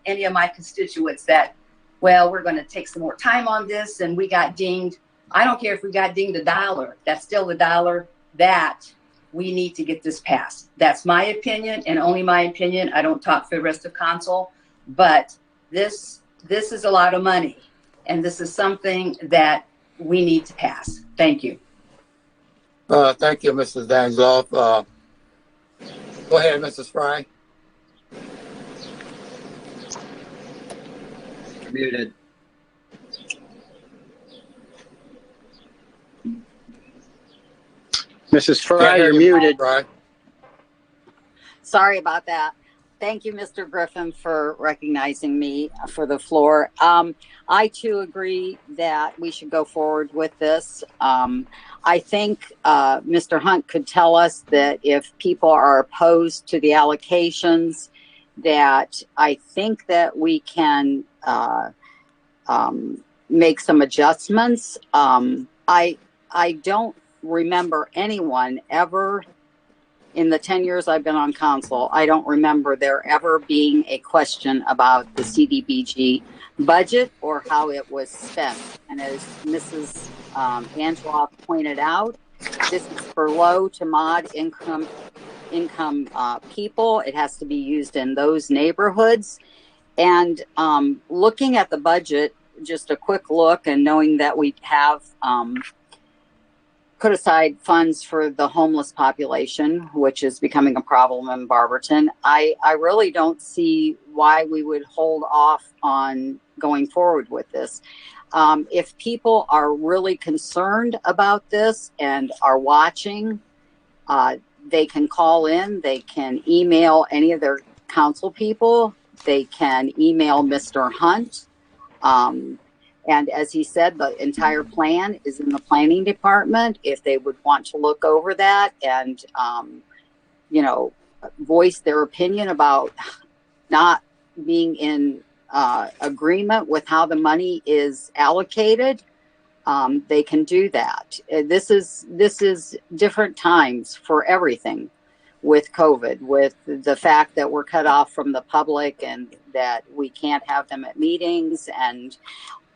any of my constituents that, well, we're going to take some more time on this and we got dinged. I don't care if we got dinged $1. That's still $1 that we need to get this passed. That's my opinion and only my opinion. I don't talk for the rest of council, but this is a lot of money and this is something that we need to pass. Thank you. Thank you, Mrs. Danzloff. Go ahead, Mrs. Fry. You're muted. Mrs. Fry, you're muted. Fry. Sorry about that. Thank you, Mr. Griffin, for recognizing me for the floor. I too agree that we should go forward with this. I think Mr. Hunt could tell us that if people are opposed to the allocations, that I think that we can make some adjustments. I don't remember anyone ever in the 10 years I've been on council, I don't remember there ever being a question about the CDBG budget or how it was spent. And as Mrs. Angela pointed out, this is for low to mod income people. It has to be used in those neighborhoods. And looking at the budget, just a quick look and knowing that we have put aside funds for the homeless population, which is becoming a problem in Barberton. I really don't see why we would hold off on going forward with this. If people are really concerned about this and are watching, they can call in, they can email any of their council people, they can email Mr. Hunt. And as he said, the entire plan is in the planning department. If they would want to look over that and, voice their opinion about not being in agreement with how the money is allocated, they can do that. This is different times for everything with COVID, with the fact that we're cut off from the public and that we can't have them at meetings and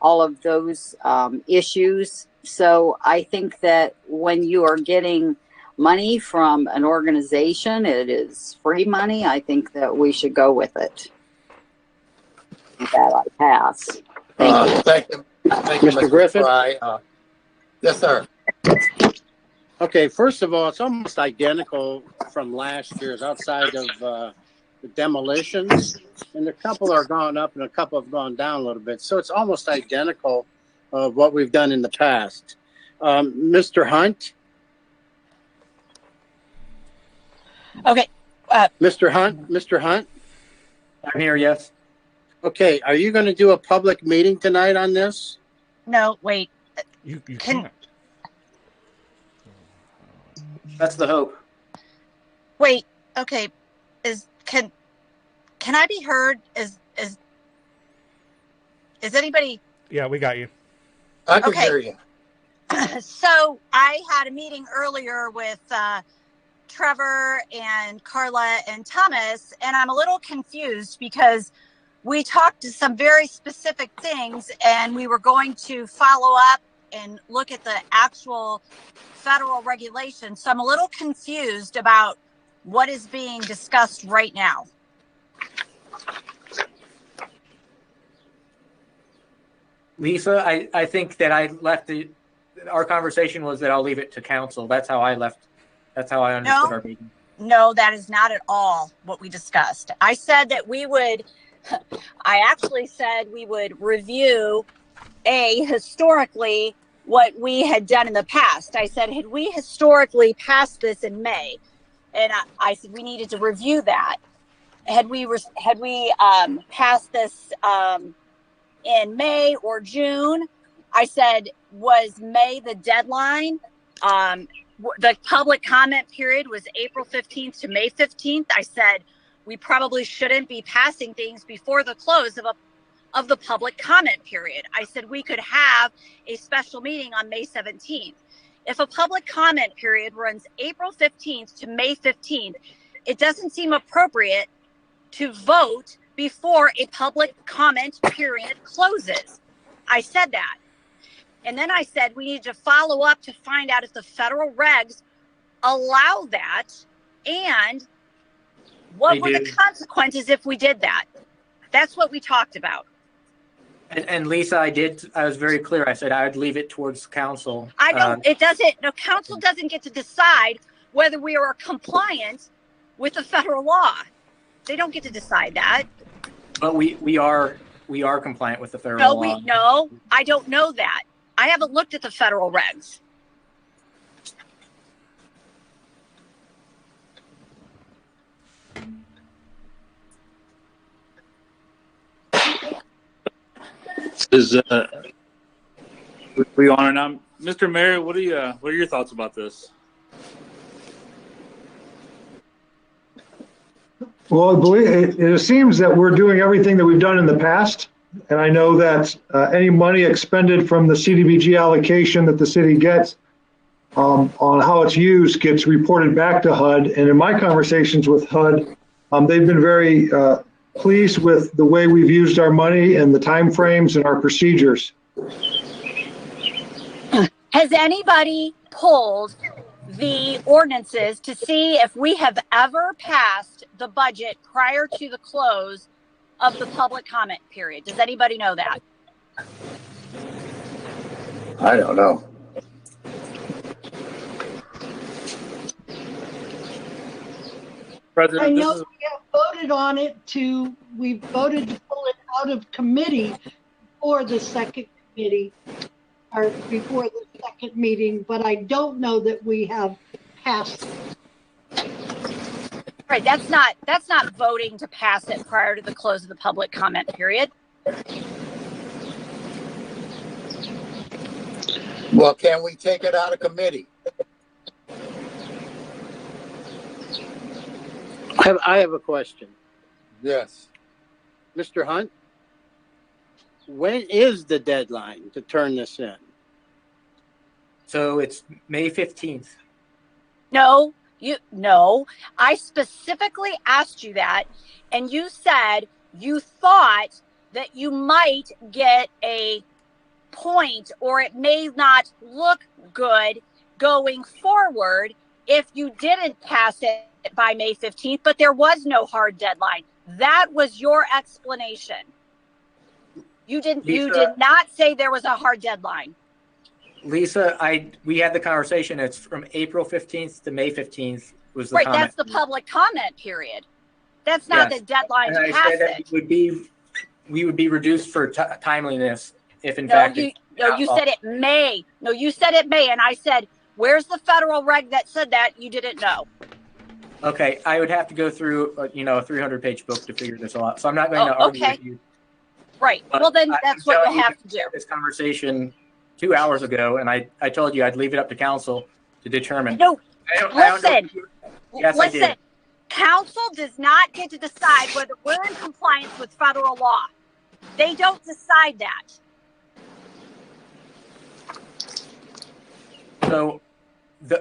all of those issues. So I think that when you are getting money from an organization, it is free money. I think that we should go with it. That I pass. Thank you. Thank you, Mr. Griffin. Fry. Yes, sir. Okay, first of all, it's almost identical from last year's outside of the demolitions, and a couple are gone up and a couple have gone down a little bit. So it's almost identical of what we've done in the past. Mr. Hunt? Okay. Mr. Hunt? I'm here, yes. Okay, are you going to do a public meeting tonight on this? No, wait. You can't. That's the hope. Wait. Okay. Can I be heard? Is anybody? Yeah, we got you. I can hear you. So I had a meeting earlier with Trevor and Carla and Thomas, and I'm a little confused because we talked to some very specific things and we were going to follow up and look at the actual federal regulations. So I'm a little confused about what is being discussed right now. Lisa, I think that I left our conversation was that I'll leave it to council. That's how I left. That's how I understood our meeting. No, that is not at all what we discussed. I said that I actually said we would review historically what we had done in the past. I said, had we historically passed this in May? And I said we needed to review that. Had we passed this in May or June? I said, was May the deadline? The public comment period was April 15th to May 15th. I said we probably shouldn't be passing things before the close of the public comment period. I said we could have a special meeting on May 17th. If a public comment period runs April 15th to May 15th, it doesn't seem appropriate to vote before a public comment period closes. I said that. And then I said we need to follow up to find out if the federal regs allow that and what were the consequences if we did that. That's what we talked about. And Lisa, I was very clear. I said I would leave it towards council. I don't, it doesn't, no, council doesn't get to decide whether we are compliant with the federal law. They don't get to decide that. But we are compliant with the federal law. No, I don't know that. I haven't looked at the federal regs. Is we on now, Mr. Mayor? What are your thoughts about this? Well, I believe it seems that we're doing everything that we've done in the past. And I know that any money expended from the CDBG allocation that the city gets on how it's used gets reported back to HUD. And in my conversations with HUD, they've been very pleased with the way we've used our money and the timeframes and our procedures. Has anybody pulled the ordinances to see if we have ever passed the budget prior to the close of the public comment period? Does anybody know that? I don't know. I know we have voted on it we voted to pull it out of committee before the second committee or before the second meeting, but I don't know that we have passed it. Right, that's not voting to pass it prior to the close of the public comment period. Well, can we take it out of committee? I have a question. Yes. Mr. Hunt, when is the deadline to turn this in? So it's May 15th. No, I specifically asked you that, and you said you thought that you might get a point or it may not look good going forward if you didn't pass it by May 15th, but there was no hard deadline. That was your explanation. You did not say there was a hard deadline. Lisa, we had the conversation. It's from April 15th to May 15th was the right. comment. That's the public comment period. That's not the deadline to pass it. We would be reduced for timeliness if in fact. You said it may. No, you said it may, and I said, "Where's the federal reg that said that?" You didn't know. Okay, I would have to go through a 300-page book to figure this all out. So I'm not going to argue with you. Right. But well, then that's what you'll have to do. This conversation 2 hours ago, and I told you I'd leave it up to council to determine. No, listen. Yes, listen. I did. Council does not get to decide whether we're in compliance with federal law. They don't decide that. So,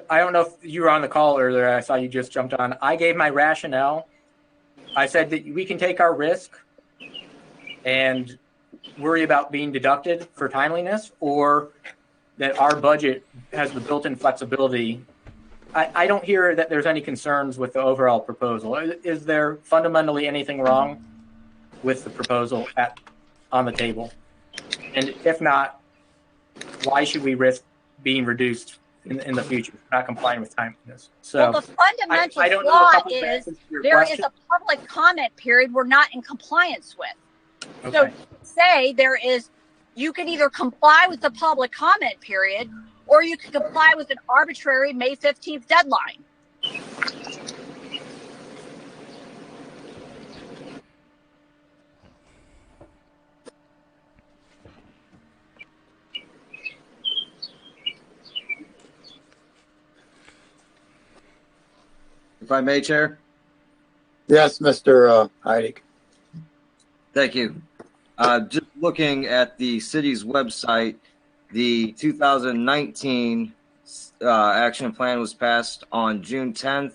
I don't know if you were on the call earlier. I saw you just jumped on. I gave my rationale. I said that we can take our risk and worry about being deducted for timeliness, or that our budget has the built-in flexibility. I don't hear that there's any concerns with the overall proposal. Is there fundamentally anything wrong with the proposal on the table? And if not, why should we risk being reduced in the future, not complying with timeliness? So the fundamental flaw is there is a public comment period we're not in compliance with. Okay. So say you can either comply with the public comment period or you can comply with an arbitrary May 15th deadline. If I may, Chair. Yes, Mr. Heidig. Thank you. Just looking at the city's website, the 2019 action plan was passed on June 10th.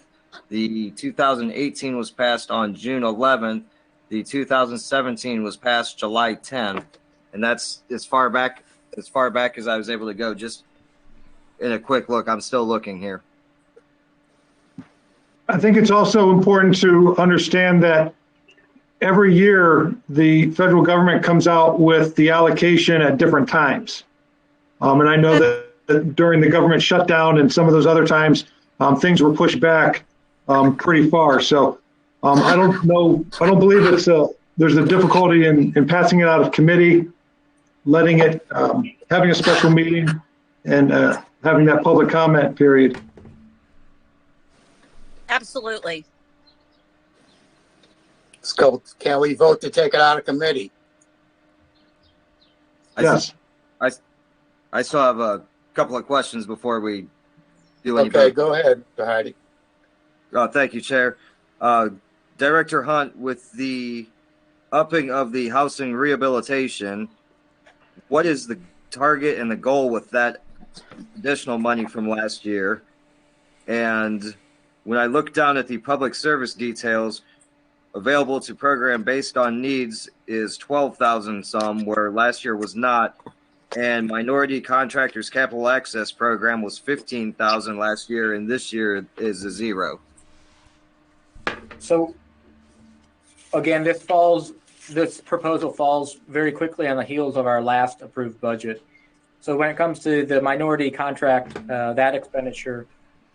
The 2018 was passed on June 11th. The 2017 was passed July 10th, and that's as far back as I was able to go. Just in a quick look, I'm still looking here. I think it's also important to understand that every year the federal government comes out with the allocation at different times. And I know that during the government shutdown and some of those other times, things were pushed back pretty far. So I don't believe there's a difficulty in passing it out of committee, letting it, having a special meeting and having that public comment period. Absolutely. So can we vote to take it out of committee? Yes. I still have a couple of questions before we do any. Okay, go ahead, Heidi. Thank you, Chair. Director Hunt, with the upping of the housing rehabilitation, what is the target and the goal with that additional money from last year? And when I look down at the public service details, available to program based on needs is 12,000 some, where last year was not. And minority contractors capital access program was 15,000 last year, and this year is a 0. So again, this proposal falls very quickly on the heels of our last approved budget. So when it comes to the minority contract, that expenditure,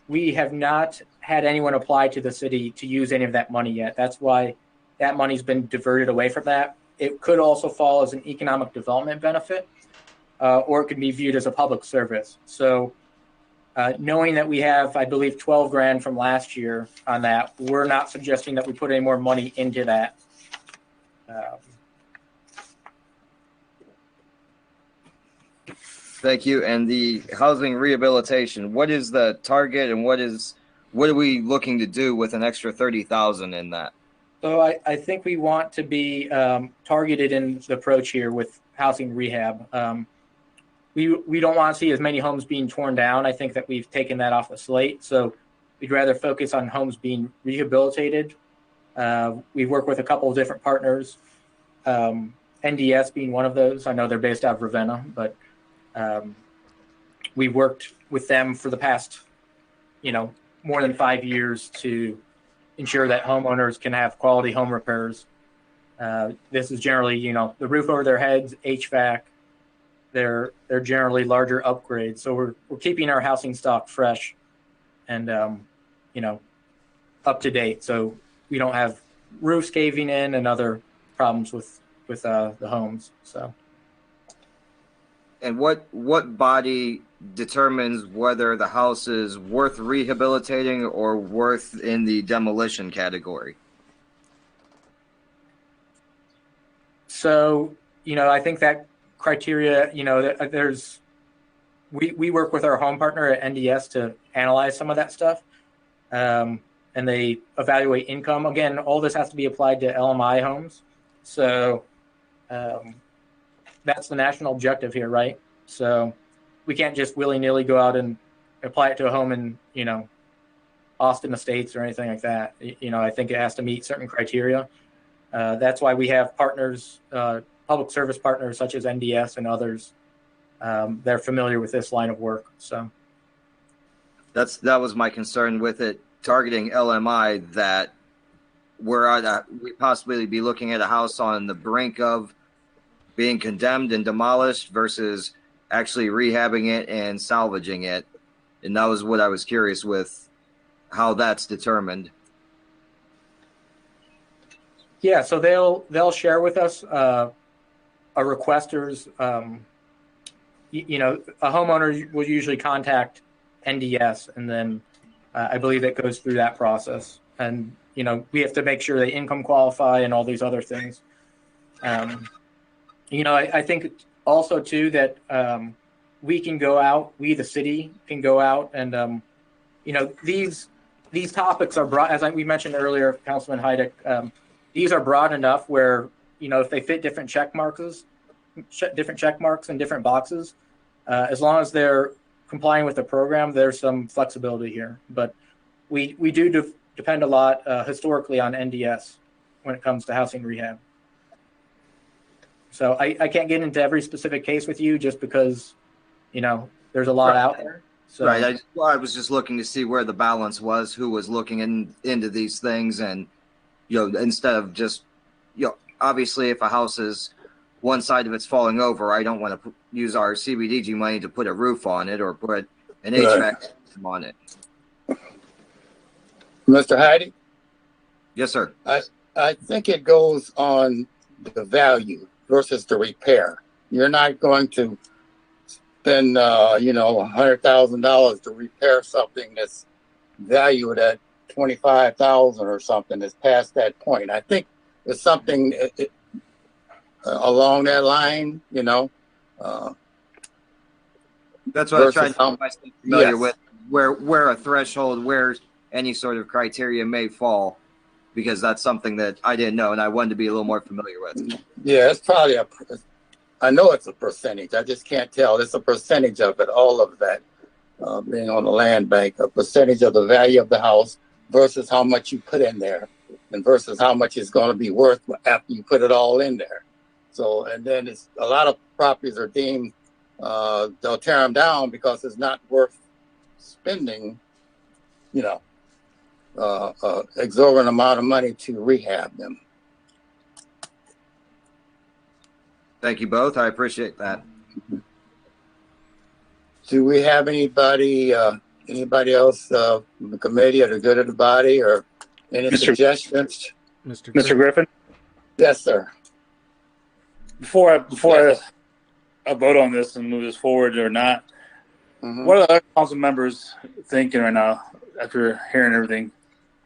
we have not had anyone apply to the city to use any of that money yet. That's why that money's been diverted away from that. It could also fall as an economic development benefit, or it can be viewed as a public service. So knowing that we have, I believe, 12 grand from last year on that, we're not suggesting that we put any more money into that. Thank you. And the housing rehabilitation, what is the target, and what are we looking to do with an extra 30,000 in that? So I think we want to be targeted in the approach here with housing rehab. We don't want to see as many homes being torn down. I think that we've taken that off the slate. So we'd rather focus on homes being rehabilitated. We work with a couple of different partners, NDS being one of those. I know they're based out of Ravenna, but we worked with them for the past, more than 5 years to ensure that homeowners can have quality home repairs. This is generally, the roof over their heads, HVAC. They're generally larger upgrades. So we're keeping our housing stock fresh and, up to date. So we don't have roofs caving in and other problems with the homes. So. And what body determines whether the house is worth rehabilitating or worth in the demolition category? So, I think that criteria, we work with our home partner at NDS to analyze some of that stuff. And they evaluate income. Again, all this has to be applied to LMI homes. So that's the national objective here, right? So we can't just willy-nilly go out and apply it to a home in, Austin Estates or anything like that. I think it has to meet certain criteria. That's why we have partners, public service partners such as NDS and others. They're familiar with this line of work. So that was my concern with it, targeting LMI, that we possibly be looking at a house on the brink of being condemned and demolished versus actually rehabbing it and salvaging it. And that was what I was curious with, how that's determined. Yeah, so they'll share with us a requester's, a homeowner will usually contact NDS, and then I believe it goes through that process. And, we have to make sure they income qualify and all these other things. I think also too that we can go out, we the city can go out and these topics are broad, as we mentioned earlier, Councilman Heidick. These are broad enough where if they fit different check marks in different boxes, as long as they're complying with the program, there's some flexibility here. But we do depend a lot historically on NDS when it comes to housing rehab. So I can't get into every specific case with you just because, there's a lot out there. So. Right. I was just looking to see where the balance was, who was looking into these things, and instead of just obviously if a house is one side of it's falling over, I don't want to use our CBDG money to put a roof on it or put an HVAC system on it. Mr. Heidi? Yes, sir. I think it goes on the value versus the repair. You're not going to spend, $100,000 to repair something that's valued at $25,000 or something that's past that point. I think it's something along that line, That's what I was trying to make myself familiar with, where a threshold, where any sort of criteria may fall, because that's something that I didn't know and I wanted to be a little more familiar with. Yeah, it's probably I know it's a percentage. I just can't tell. It's a percentage of it, all of that, being on the land bank, a percentage of the value of the house versus how much you put in there and versus how much it's going to be worth after you put it all in there. So, and then it's a lot of properties are deemed, they'll tear them down because it's not worth spending, exorbitant amount of money to rehab them. Thank you both. I appreciate that. Do we have anybody else from the committee or the good of the body or any suggestions? Mr. Griffin? Yes, sir. Before I vote on this and move this forward or not, what are the other council members thinking right now after hearing everything?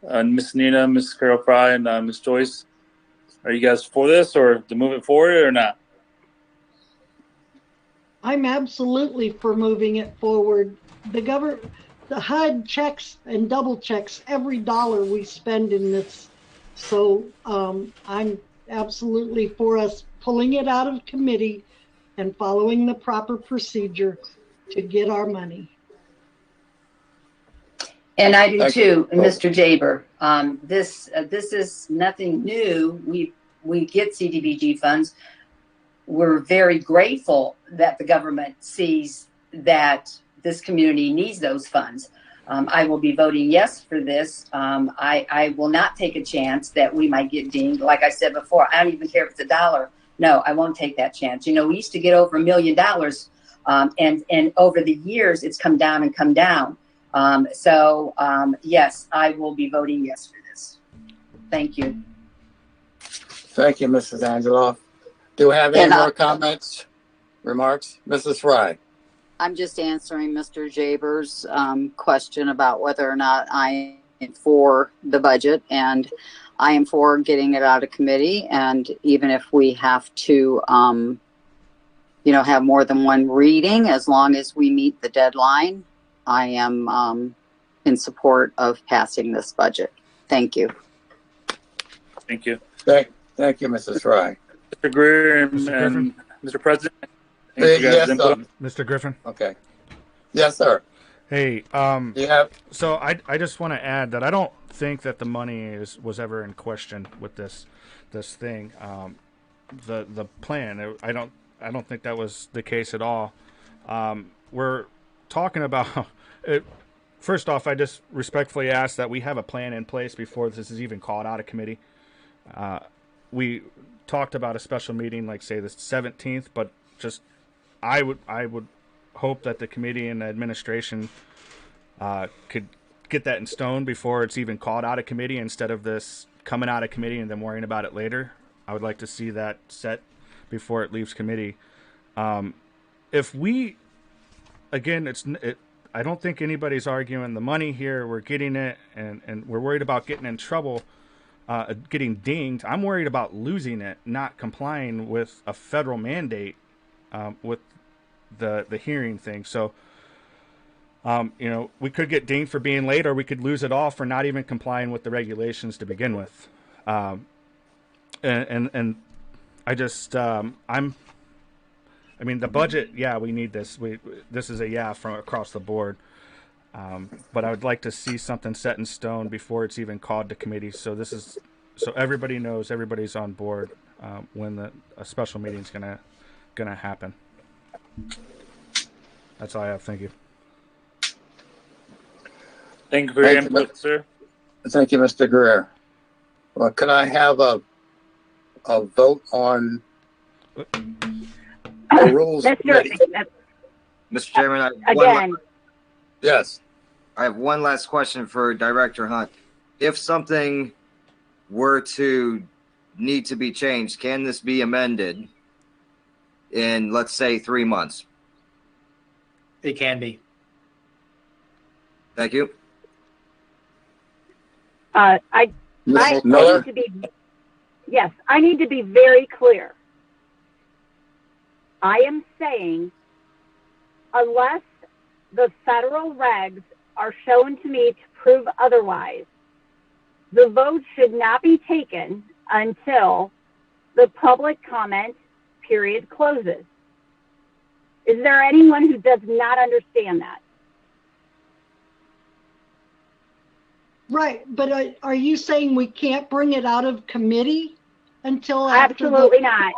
Miss Nina, Miss Carol Fry, and Miss Joyce, are you guys for this or to move it forward or not? I'm absolutely for moving it forward. The HUD checks and double checks every dollar we spend in this. So I'm absolutely for us pulling it out of committee and following the proper procedure to get our money. And I do too, Mr. Jaber. This is nothing new. We get CDBG funds. We're very grateful that the government sees that this community needs those funds. I will be voting yes for this. I will not take a chance that we might get dinged. Like I said before, I don't even care if it's $1. No, I won't take that chance. We used to get over $1 million, and over the years, it's come down and come down. Yes, I will be voting yes for this. Thank you. Thank you, Mrs. Angeloff. Do we have any more comments, remarks? Mrs. Fry. I'm just answering Mr. Jaber's question about whether or not I am for the budget, and I am for getting it out of committee. And even if we have to, have more than one reading, as long as we meet the deadline, I am in support of passing this budget. Thank you. Thank you. Thank you, Mrs. Fry. Mr. Greer and Mr. President. Yes, Mr. Griffin. Okay. Yes, sir. Hey, so I just want to add that I don't think that the money was ever in question with this thing. The plan, I don't think that was the case at all. We're talking about it. First off, I just respectfully ask that we have a plan in place before this is even called out of committee. We talked about a special meeting, like say the 17th, but just I would hope that the committee and the administration could get that in stone before it's even called out of committee, instead of this coming out of committee and then worrying about it later. I would like to see that set before it leaves committee. If we, again, I don't think anybody's arguing the money here. We're getting it, and we're worried about getting in trouble, getting dinged. I'm worried about losing it, not complying with a federal mandate with the hearing thing. So, we could get dinged for being late, or we could lose it all for not even complying with the regulations to begin with. And I just, the budget, yeah, we need this. This is a yeah from across the board. But I would like to see something set in stone before it's even called to committee. So everybody knows, everybody's on board when a special meeting is gonna happen. That's all I have. Thank you. Thank you for your input, sir. Thank you, Mr. Greer. Well, can I have a vote on the rules committee? Mr. Chairman, Yes. I have one last question for Director Hunt. If something were to need to be changed, can this be amended in, let's say, 3 months? It can be. Thank you. I need to be, yes, I need to be very clear. I am saying, unless the federal regs are shown to me to prove otherwise, the vote should not be taken until the public comment period closes. Is there anyone who does not understand that? Right, but are you saying we can't bring it out of committee until after? Absolutely not.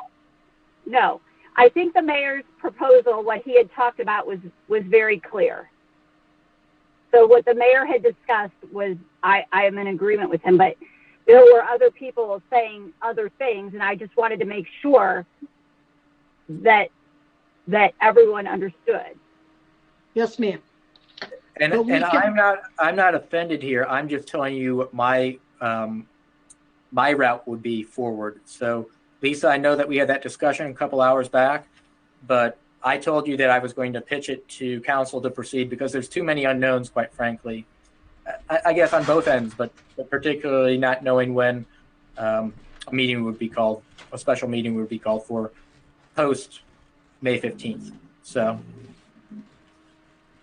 No, I think the mayor's proposal, what he had talked about was very clear. So what the mayor had discussed was, I am in agreement with him, but there were other people saying other things, and I just wanted to make sure that everyone understood. Yes, ma'am. And I'm not offended here. I'm just telling you my route would be forward. So Lisa, I know that we had that discussion a couple hours back, but I told you that I was going to pitch it to council to proceed because there's too many unknowns, quite frankly. I guess on both ends, but particularly not knowing when a meeting would be called, a special meeting would be called for post May 15th. So.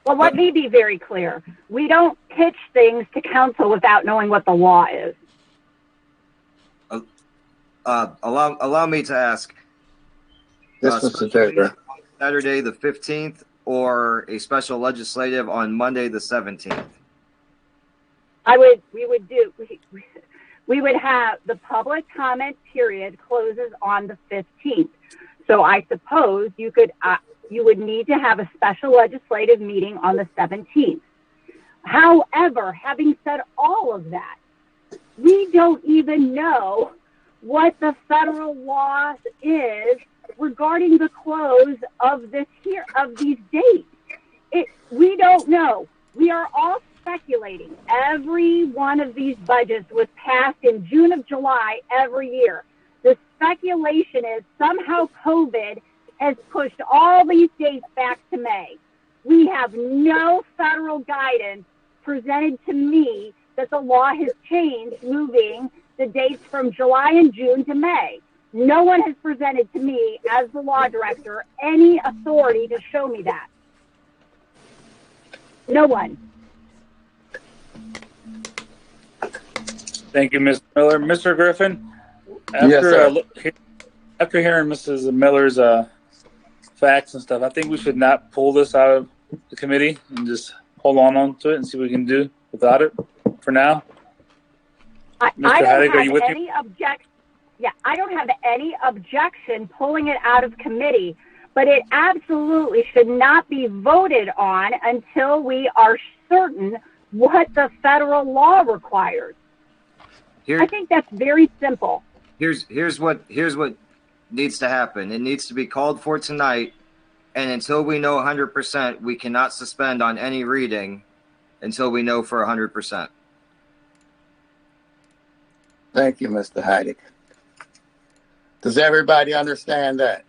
Well, let me be very clear. We don't pitch things to council without knowing what the law is. Allow me to ask. Saturday the 15th or a special legislative on Monday the 17th? We would have the public comment period closes on the 15th. So I suppose you would need to have a special legislative meeting on the 17th. However, having said all of that, we don't even know what the federal law is regarding the close of these dates. We don't know. We are all speculating. Every one of these budgets was passed in June of July every year. The speculation is somehow COVID has pushed all these dates back to May. We have no federal guidance presented to me that the law has changed, moving the dates from July and June to May. No one has presented to me, as the law director, any authority to show me that. No one. Thank you, Ms. Miller. Mr. Griffin, after hearing Mrs. Miller's facts and stuff, I think we should not pull this out of the committee and just hold on to it and see what we can do without it for now. I don't have any objection pulling it out of committee, but it absolutely should not be voted on until we are certain what the federal law requires. I think that's very simple. Here's what needs to happen. It needs to be called for tonight, and until we know 100%, we cannot suspend on any reading until we know for 100%. Thank you, Mr. Heidig. Does everybody understand that?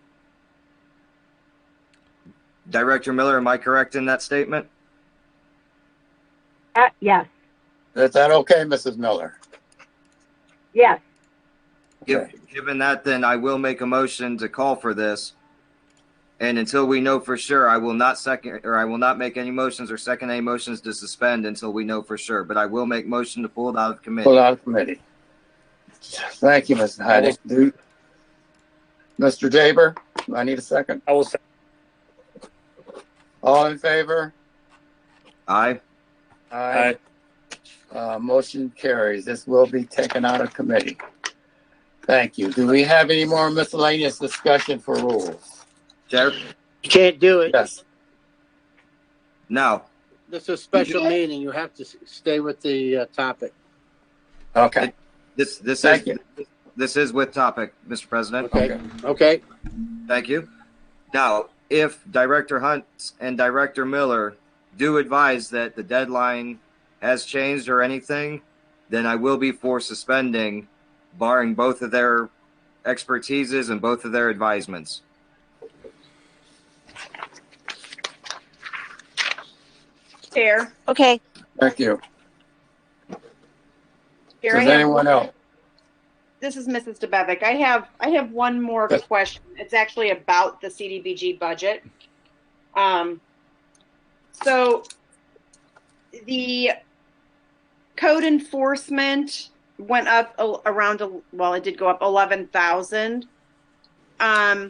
Director Miller, am I correct in that statement? Yes. Is that okay, Mrs. Miller? Yes. Given that, then I will make a motion to call for this. And until we know for sure, I will not make any motions or second any motions to suspend until we know for sure. But I will make motion to pull it out of committee. Pull it out of committee. Thank you, Mr. Heidig. Mr. Jaber, I need a second. I will second. All in favor? Aye. Aye. Motion carries. This will be taken out of committee. Thank you. Do we have any more miscellaneous discussion for rules? Chair? You can't do it. Yes. No. This is a special meeting. You have to stay with the topic. Okay. This Thank is you. this is with topic, Mr. President. Okay. Thank you. Now, if Director Hunt and Director Miller do advise that the deadline has changed or anything, then I will be for suspending, barring both of their expertises and both of their advisements. Chair. Okay. Thank you. Chair, Does anyone else? This is Mrs. DeBevick. I have one more question. It's actually about the CDBG budget. So the code enforcement went up around, well, it did go up 11,000. Are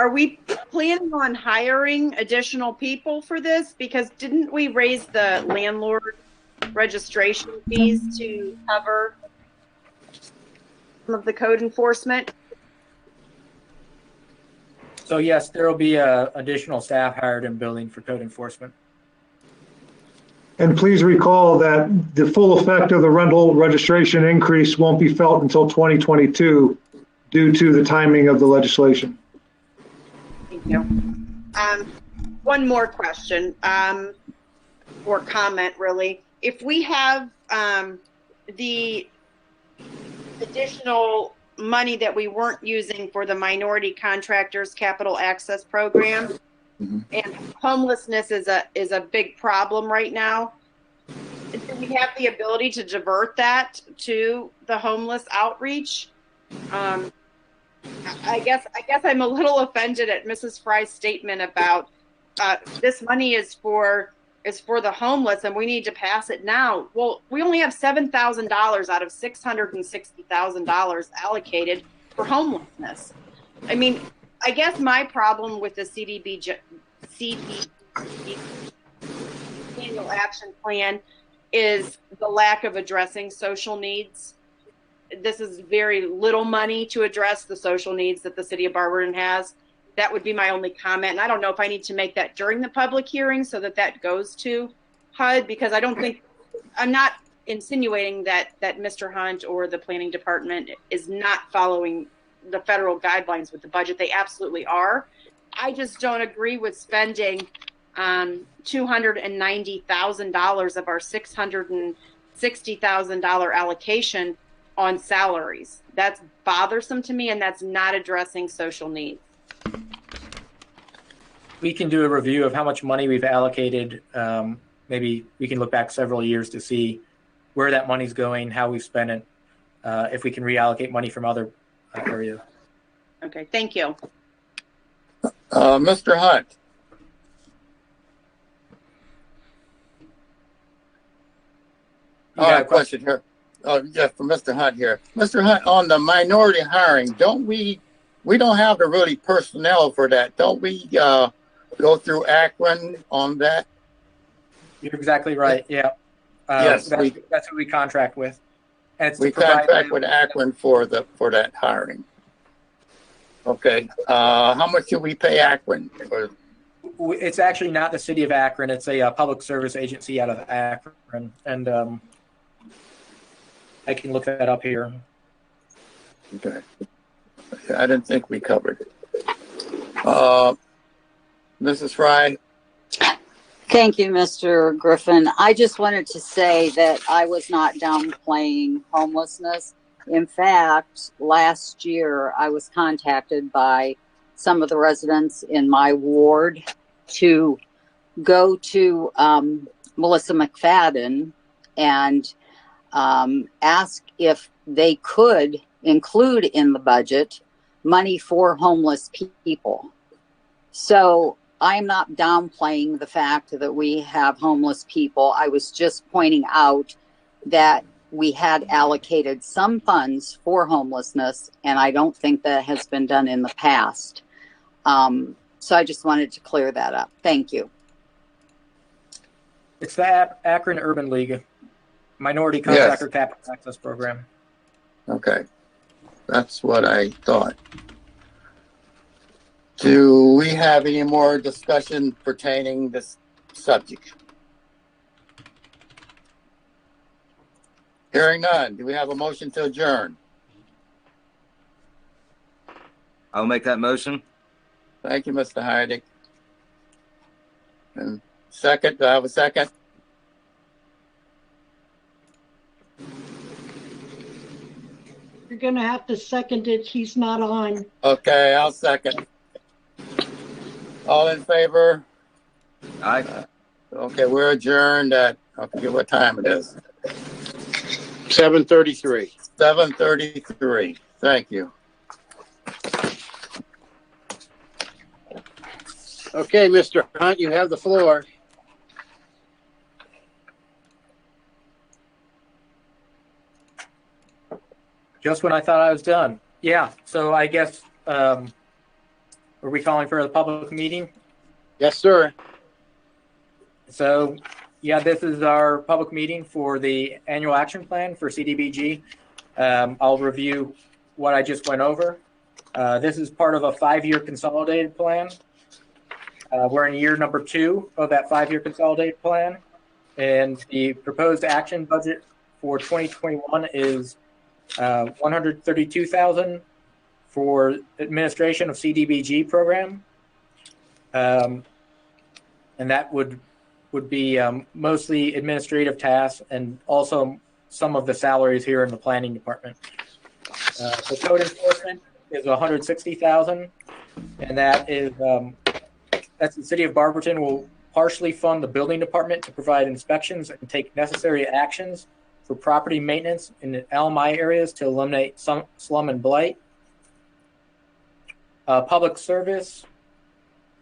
we planning on hiring additional people for this? Because didn't we raise the landlord registration fees to cover some of the code enforcement? So yes, there will be additional staff hired in building for code enforcement. And please recall that the full effect of the rental registration increase won't be felt until 2022 due to the timing of the legislation. Thank you. One more question, or comment really. If we have the additional money that we weren't using for the minority contractors capital access program, and homelessness is a big problem right now, do we have the ability to divert that to the homeless outreach? I guess I'm a little offended at Mrs. Fry's statement about this money is for the homeless and we need to pass it now. Well, we only have $7,000 out of $660,000 allocated for homelessness. I mean, I guess my problem with the CDBG annual action plan is the lack of addressing social needs. This is very little money to address the social needs that the city of Barberton has. That would be my only comment. And I don't know if I need to make that during the public hearing so that goes to HUD, because I don't think, I'm not insinuating that Mr. Hunt or the planning department is not following the federal guidelines with the budget. They absolutely are. I just don't agree with spending $290,000 of our $660,000 allocation on salaries. That's bothersome to me, and that's not addressing social needs. We can do a review of how much money we've allocated. Maybe we can look back several years to see where that money's going, how we've spent it, if we can reallocate money from other areas. Okay, thank you. Mr. Hunt. A question here. Yeah, for Mr. Hunt here. Mr. Hunt, on the minority hiring, we don't have the really personnel for that. Don't we go through Akron on that? You're exactly right. Yeah. Yes, that's who we contract with. And we contract with Akron for that hiring. Okay. How much do we pay Akron? It's actually not the city of Akron. It's a public service agency out of Akron, and I can look that up here. Okay. I didn't think we covered it. Mrs. Fry. Thank you, Mr. Griffin. I just wanted to say that I was not downplaying homelessness. In fact, last year I was contacted by some of the residents in my ward to go to Melissa McFadden and ask if they could include in the budget money for homeless people. So I'm not downplaying the fact that we have homeless people. I was just pointing out that we had allocated some funds for homelessness, and I don't think that has been done in the past. So I just wanted to clear that up. Thank you. It's the Akron Urban League Minority Contractor Capital Access Program. Okay. That's what I thought. Do we have any more discussion pertaining this subject? Hearing none. Do we have a motion to adjourn? I'll make that motion. Thank you, Mr. Heidig. And second, do I have a second? You're going to have to second it. He's not on. Okay, I'll second. All in favor? Aye. Okay, we're adjourned at, I forget what time it is. 7:33. 7:33. Thank you. Okay, Mr. Hunt, you have the floor. Just when I thought I was done. Yeah, so I guess, are we calling for a public meeting? Yes, sir. So, yeah, this is our public meeting for the annual action plan for CDBG. I'll review what I just went over. This is part of a 5-year consolidated plan. We're in year number 2 of that 5-year consolidated plan. And the proposed action budget for 2021 is $132,000 for administration of CDBG program. And that would be mostly administrative tasks and also some of the salaries here in the planning department. The code enforcement is $160,000, and that is that's the city of Barberton will partially fund the building department to provide inspections and take necessary actions for property maintenance in the LMI areas to eliminate slum and blight. Public service,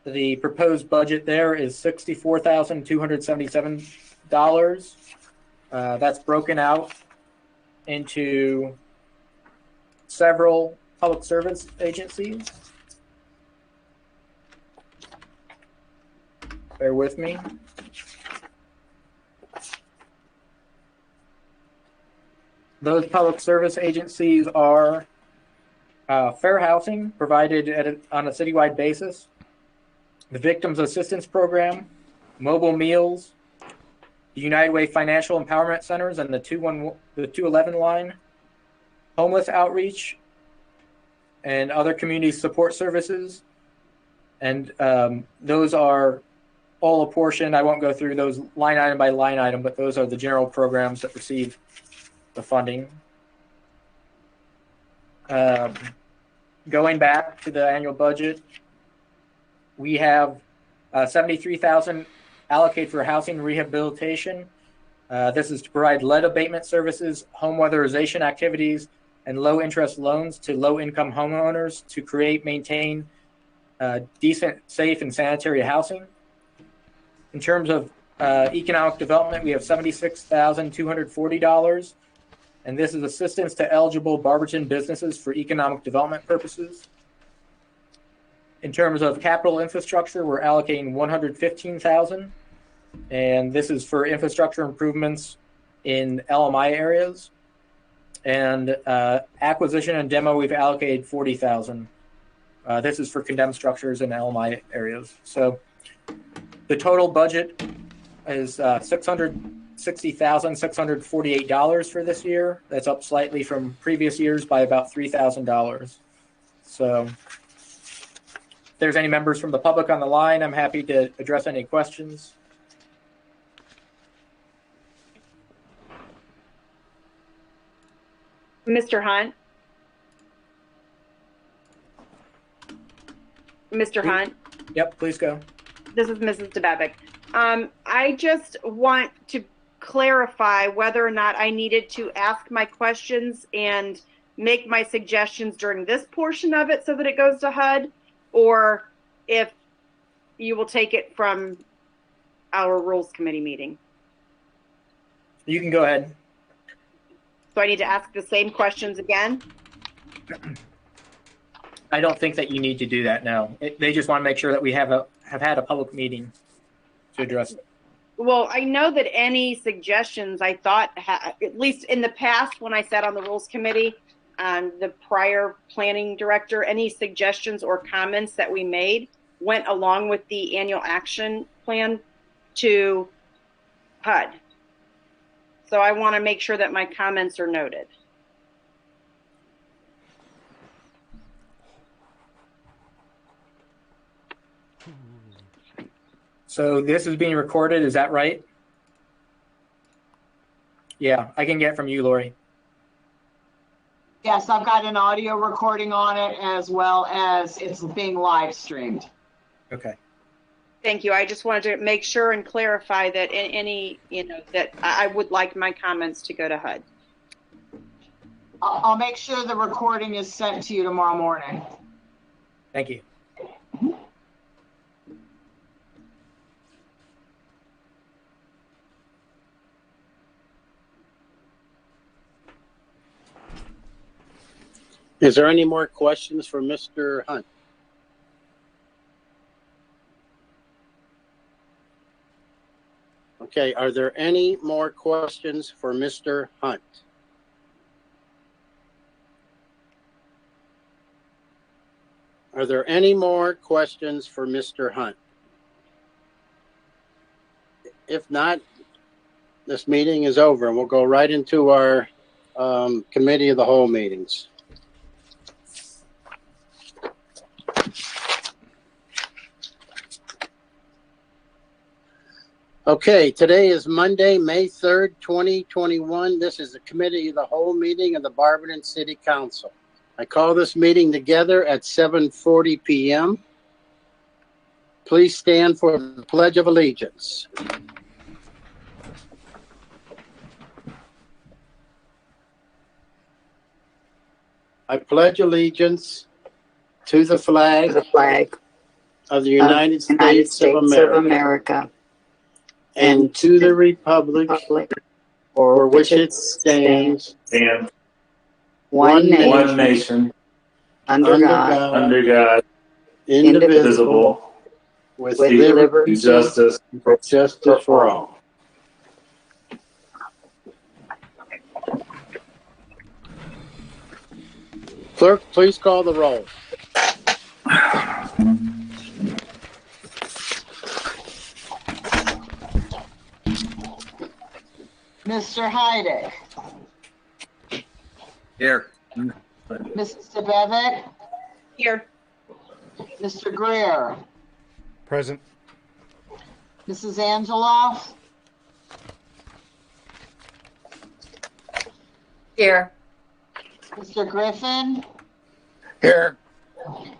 the proposed budget there is $64,277. That's broken out into several public service agencies. Bear with me. Those public service agencies are fair housing provided on a citywide basis, the Victims Assistance Program, mobile meals, the United Way Financial Empowerment Centers and the 211 line, homeless outreach, and other community support services. And those are all apportioned. I won't go through those line item by line item, but those are the general programs that receive the funding. Going back to the annual budget, we have $73,000 allocated for housing rehabilitation. This is to provide lead abatement services, home weatherization activities, and low interest loans to low income homeowners to create, maintain decent, safe, and sanitary housing. In terms of economic development, we have $76,240, and this is assistance to eligible Barberton businesses for economic development purposes. In terms of capital infrastructure, we're allocating $115,000, and this is for infrastructure improvements in LMI areas. And acquisition and demo, we've allocated $40,000. This is for condemned structures in LMI areas. So the total budget is $660,648 for this year. That's up slightly from previous years by about $3,000. So if there's any members from the public on the line, I'm happy to address any questions. Mr. Hunt? Mr. Hunt? Yep, please go. This is Mrs. DeBevick. I just want to clarify whether or not I needed to ask my questions and make my suggestions during this portion of it so that it goes to HUD, or if you will take it from our Rules Committee meeting. You can go ahead. So I need to ask the same questions again? I don't think that you need to do that now. They just want to make sure that we have had a public meeting to address it. Well, I know that any suggestions, I thought, at least in the past when I sat on the Rules Committee, the prior planning director, any suggestions or comments that we made went along with the annual action plan to HUD. So I want to make sure that my comments are noted. So this is being recorded, is that right? Yeah, I can get from you, Lori. Yes, I've got an audio recording on it as well as it's being live streamed. Okay. Thank you. I just wanted to make sure and clarify that in any, that I would like my comments to go to HUD. I'll make sure the recording is sent to you tomorrow morning. Thank you. Is there any more questions for Mr. Hunt? Okay, are there any more questions for Mr. Hunt? Are there any more questions for Mr. Hunt? If not, this meeting is over and we'll go right into our committee of the whole meetings. Okay, today is Monday, May 3rd, 2021. This is the Committee of the Whole meeting of the Barberton City Council. I call this meeting together at 7:40 p.m. Please stand for the Pledge of Allegiance. I pledge allegiance to the flag of the United States of America and to the republic for which it stands, one nation, under God, indivisible, with liberty and justice for all. Clerk, please call the roll. Mr. Heidick. Here. Mrs. Debevic. Here. Mr. Greer. Present. Mrs. Angela. Here. Mr. Griffin. Here.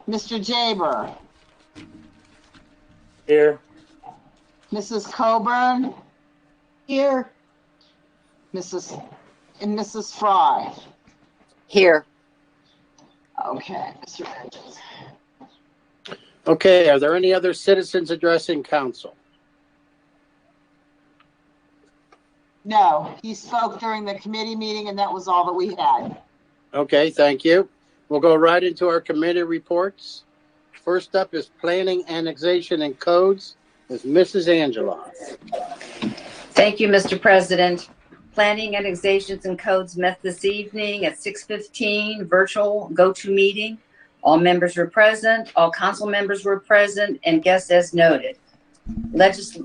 Mr. Jaber. Here. Mrs. Coburn. Here. Mrs. Fry. Here. Okay, Mr. Bridges. Okay, are there any other citizens addressing council? No, he spoke during the committee meeting and that was all that we had. Okay, thank you. We'll go right into our committee reports. First up is Planning, Annexation, and Codes with Mrs. Angela. Thank you, Mr. President. Planning, Annexations, and Codes met this evening at 6:15, virtual GoToMeeting. All members were present, all council members were present, and guests as noted.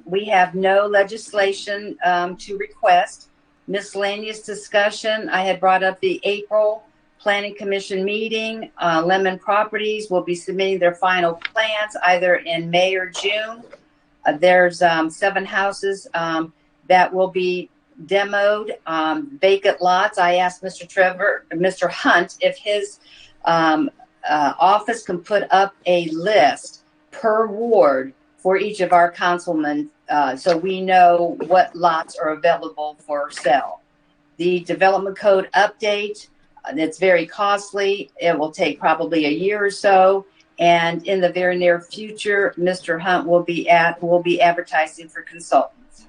We have no legislation to request. Miscellaneous discussion, I had brought up the April Planning Commission meeting. Lemon Properties will be submitting their final plans either in May or June. There's 7 houses that will be demoed, vacant lots. I asked Mr. Hunt, if his office can put up a list per ward for each of our councilmen so we know what lots are available for sale. The development code update, it's very costly. It will take probably a year or so. And in the very near future, Mr. Hunt will be advertising for consultants.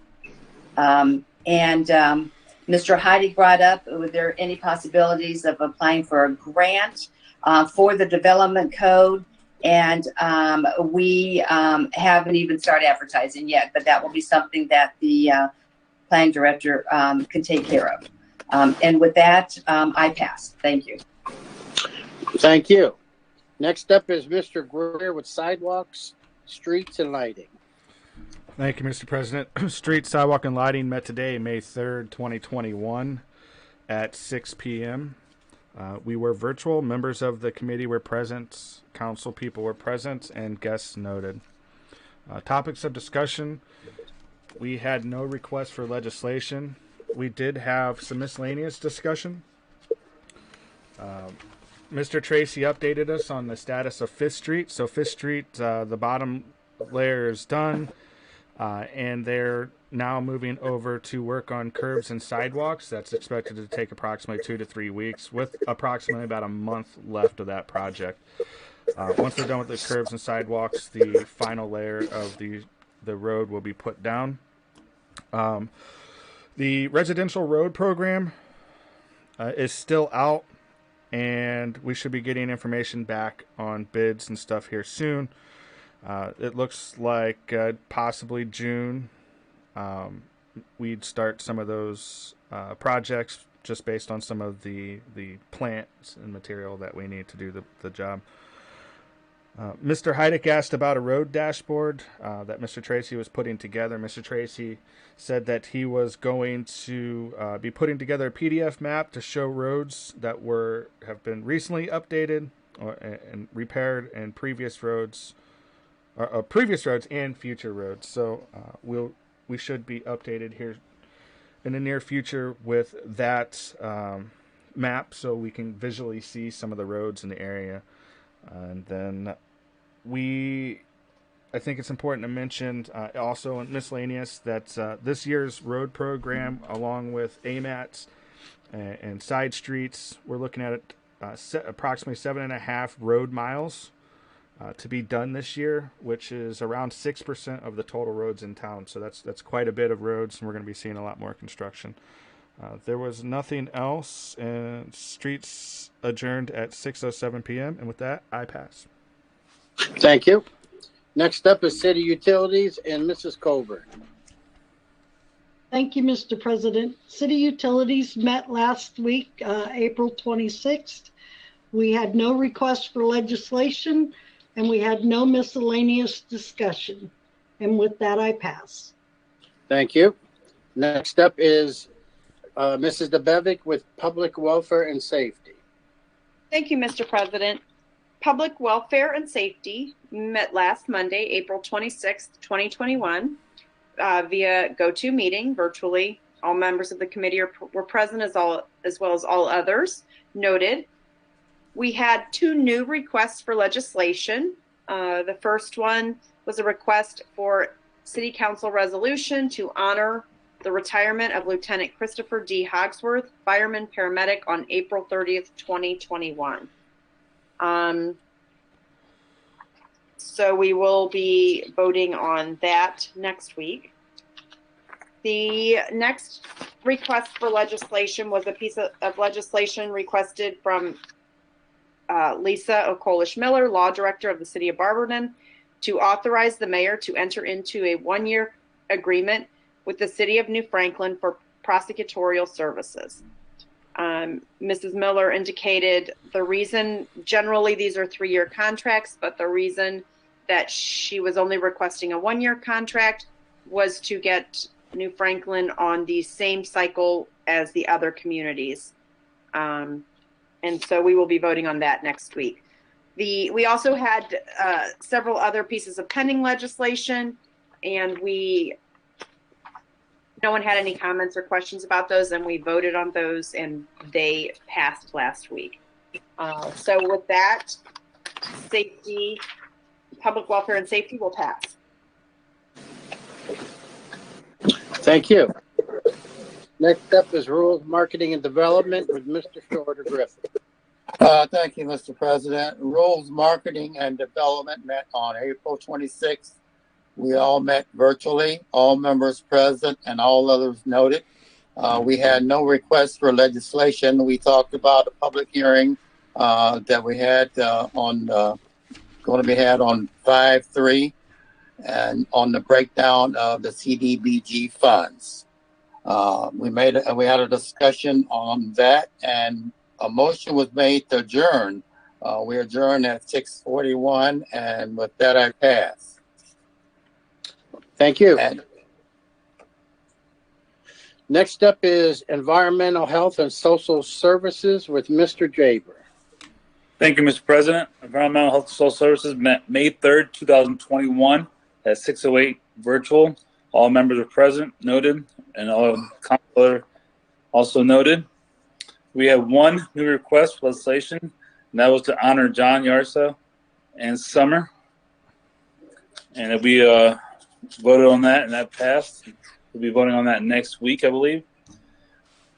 Mr. Heidi brought up, were there any possibilities of applying for a grant for the development code? And we haven't even started advertising yet, but that will be something that the planning director can take care of. And with that, I pass. Thank you. Thank you. Next up is Mr. Greer with sidewalks, streets, and lighting. Thank you, Mr. President. Street, sidewalk, and lighting met today, May 3rd, 2021 at 6 p.m. We were virtual. Members of the committee were present. Council people were present, and guests noted. Topics of discussion. We had no requests for legislation. We did have some miscellaneous discussion. Mr. Tracy updated us on the status of 5th Street. So 5th Street, the bottom layer is done, and they're now moving over to work on curbs and sidewalks. That's expected to take approximately 2 to 3 weeks, with approximately about a month left of that project. Once they're done with the curbs and sidewalks, the final layer of the road will be put down. The residential road program is still out, and we should be getting information back on bids and stuff here soon. It looks like possibly June we'd start some of those projects, just based on some of the plants and material that we need to do the job. Mr. Heidick asked about a road dashboard that Mr. Tracy was putting together. Mr. Tracy said that he was going to be putting together a PDF map to show roads that have been recently updated and repaired, and previous roads and future roads. So we should be updated here in the near future with that map, so we can visually see some of the roads in the area. And then I think it's important to mention also in miscellaneous that this year's road program, along with AMATs and side streets, we're looking at approximately 7.5 road miles to be done this year, which is around 6% of the total roads in town. So that's quite a bit of roads, and we're going to be seeing a lot more construction. There was nothing else, and streets adjourned at 6:07 p.m. And with that, I pass. Thank you. Next up is city utilities and Mrs. Colburn. Thank you, Mr. President. City utilities met last week, April 26th. We had no requests for legislation, and we had no miscellaneous discussion. And with that, I pass. Thank you. Next up is Mrs. DeBevick with Public Welfare and Safety. Thank you, Mr. President. Public Welfare and Safety met last Monday, April 26th, 2021, via GoToMeeting virtually. All members of the committee were present, as well as all others noted. We had 2 new requests for legislation. The first one was a request for City Council resolution to honor the retirement of Lieutenant Christopher D. Hogsworth, fireman paramedic, on April 30th, 2021. So we will be voting on that next week. The next request for legislation was a piece of legislation requested from Lisa Okolish Miller, Law Director of the City of Barberton, to authorize the mayor to enter into a 1-year agreement with the City of New Franklin for prosecutorial services. Mrs. Miller indicated the reason, generally these are 3-year contracts, but the reason that she was only requesting a 1-year contract was to get New Franklin on the same cycle as the other communities. And so we will be voting on that next week. We also had several other pieces of pending legislation, and no one had any comments or questions about those, and we voted on those, and they passed last week. So with that, Public Welfare and Safety will pass. Thank you. Next up is Rules, Marketing, and Development with Mr. Shorter Griffin. Thank you, Mr. President. Rules, Marketing, and Development met on April 26th. We all met virtually, all members present and all others noted. We had no requests for legislation. We talked about a public hearing that we had on going to be had on 5/3 and on the breakdown of the CDBG funds. We had a discussion on that, and a motion was made to adjourn. We adjourned at 6:41, and with that, I pass. Thank you. And next up is Environmental Health and Social Services with Mr. Jaber. Thank you, Mr. President. Environmental Health and Social Services met May 3rd, 2021 at 6:08 virtual. All members are present, noted, and all counselor also noted. We have one new request for legislation, and that was to honor John Yarso and Summer. And we voted on that, and that passed. We'll be voting on that next week, I believe.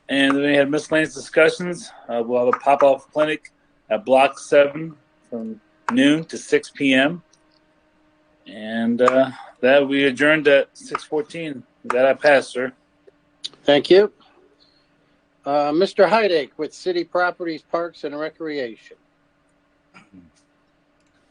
And then we had miscellaneous discussions. We'll have a pop-up clinic at Block 7 from noon to 6 p.m. And that we adjourned at 6:14. That I passed, sir. Thank you. Mr. Heidig with City Properties, Parks, and Recreation.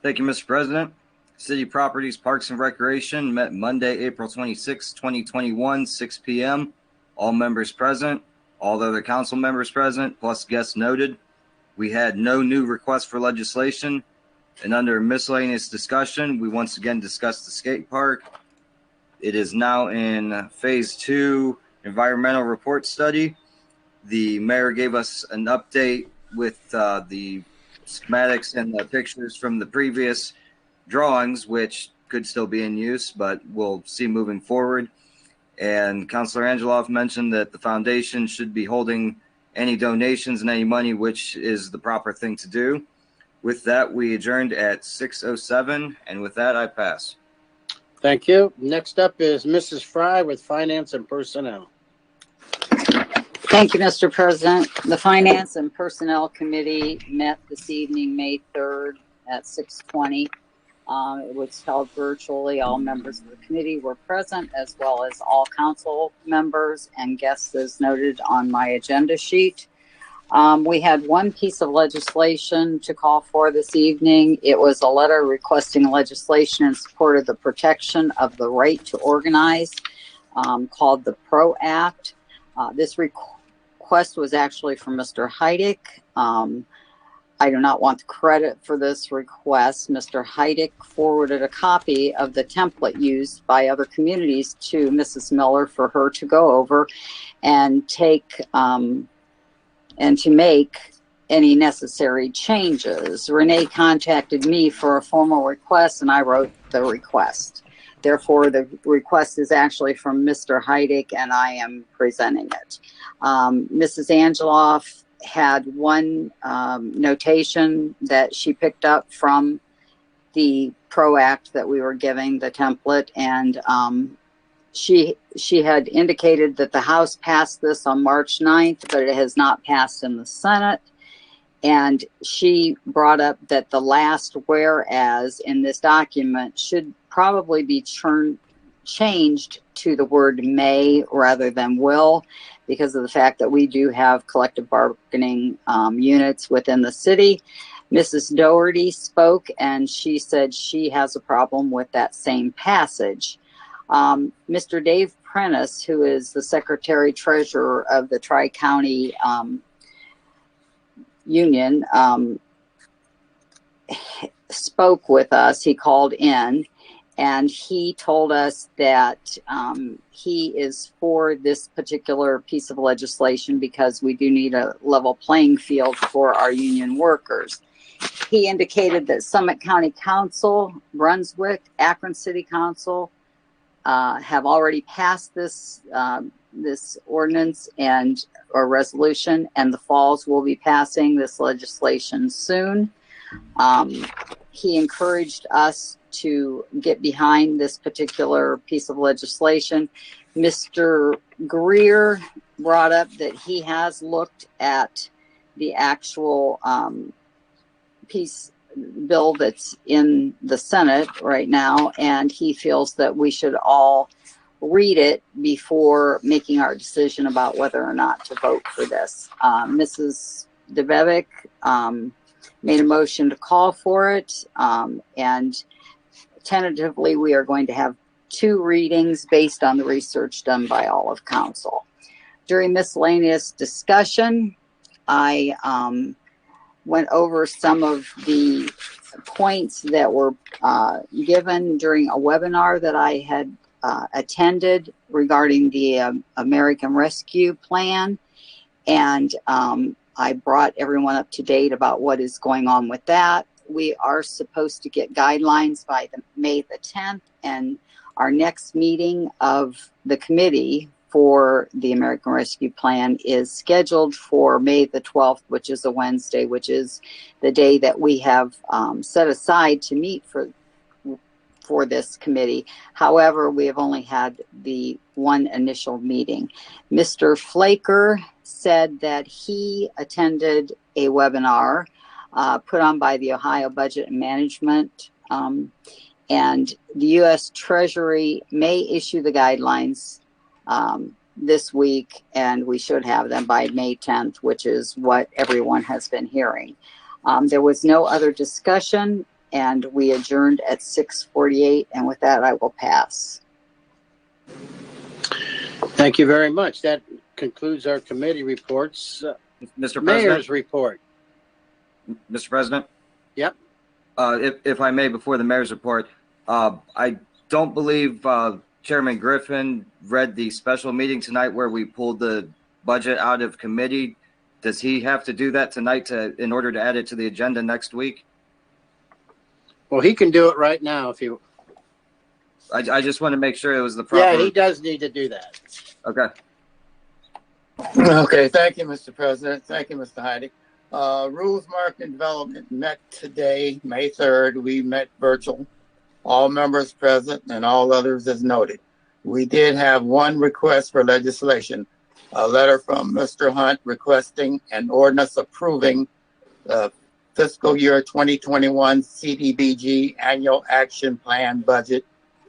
Thank you, Mr. President. City Properties, Parks, and Recreation met Monday, April 26, 2021, 6 p.m. All members present, all other council members present, plus guests noted. We had no new requests for legislation. And under miscellaneous discussion, we once again discussed the skate park. It is now in phase 2 environmental report study. The mayor gave us an update with the schematics and the pictures from the previous drawings, which could still be in use, but we'll see moving forward. And Councilor Angeloff mentioned that the foundation should be holding any donations and any money, which is the proper thing to do. With that, we adjourned at 6:07, and with that, I pass. Thank you. Next up is Mrs. Fry with Finance and Personnel. Thank you, Mr. President. The Finance and Personnel Committee met this evening, May 3rd at 6:20. It was held virtually. All members of the committee were present, as well as all council members and guests as noted on my agenda sheet. We had one piece of legislation to call for this evening. It was a letter requesting legislation in support of the protection of the right to organize, called the PRO Act. This request was actually from Mr. Heidig. I do not want the credit for this request. Mr. Heidig forwarded a copy of the template used by other communities to Mrs. Miller for her to go over and take and to make any necessary changes. Renee contacted me for a formal request, and I wrote the request. Therefore, the request is actually from Mr. Heidig, and I am presenting it. Mrs. Angeloff had one notation that she picked up from the PRO Act that we were giving, the template, and she had indicated that the House passed this on March 9th, but it has not passed in the Senate. And she brought up that the last whereas in this document should probably be changed to the word may rather than will, because of the fact that we do have collective bargaining units within the city. Mrs. Doherty spoke, and she said she has a problem with that same passage. Mr. Dave Prentice, who is the Secretary Treasurer of the Tri-County Union, spoke with us. He called in, and he told us that he is for this particular piece of legislation because we do need a level playing field for our union workers. He indicated that Summit County Council, Brunswick, Akron City Council have already passed this this ordinance or resolution, and the Falls will be passing this legislation soon. He encouraged us to get behind this particular piece of legislation. Mr. Greer brought up that he has looked at the actual bill that's in the Senate right now, and he feels that we should all read it before making our decision about whether or not to vote for this. Mrs. DeBevick made a motion to call for it. And tentatively, we are going to have 2 readings based on the research done by all of council. During miscellaneous discussion, I went over some of the points that were given during a webinar that I had attended regarding the American Rescue Plan. And I brought everyone up to date about what is going on with that. We are supposed to get guidelines by May the 10th, and our next meeting of the committee for the American Rescue Plan is scheduled for May the 12th, which is a Wednesday, which is the day that we have set aside to meet for this committee. However, we have only had the one initial meeting. Mr. Flaker said that he attended a webinar put on by the Ohio Budget and Management, and the U.S. Treasury may issue the guidelines this week, and we should have them by May 10th, which is what everyone has been hearing. There was no other discussion, and we adjourned at 6:48, and with that, I will pass. Thank you very much. That concludes our committee reports. Mr. Mayor's President. report. Mr. President. Yep. If I may, before the mayor's report, I don't believe Chairman Griffin read the special meeting tonight where we pulled the budget out of committee. Does he have to do that tonight in order to add it to the agenda next week? Well, he can do it right now if you. I just want to make sure it was the proper. Yeah, he does need to do that. Okay. Okay, thank you, Mr. President. Thank you, Mr. Heidi. Rules Market Development met today, May 3rd. We met virtual. All members present and all others as noted. We did have one request for legislation, a letter from Mr. Hunt requesting an ordinance approving the fiscal year 2021 CDBG annual action plan budget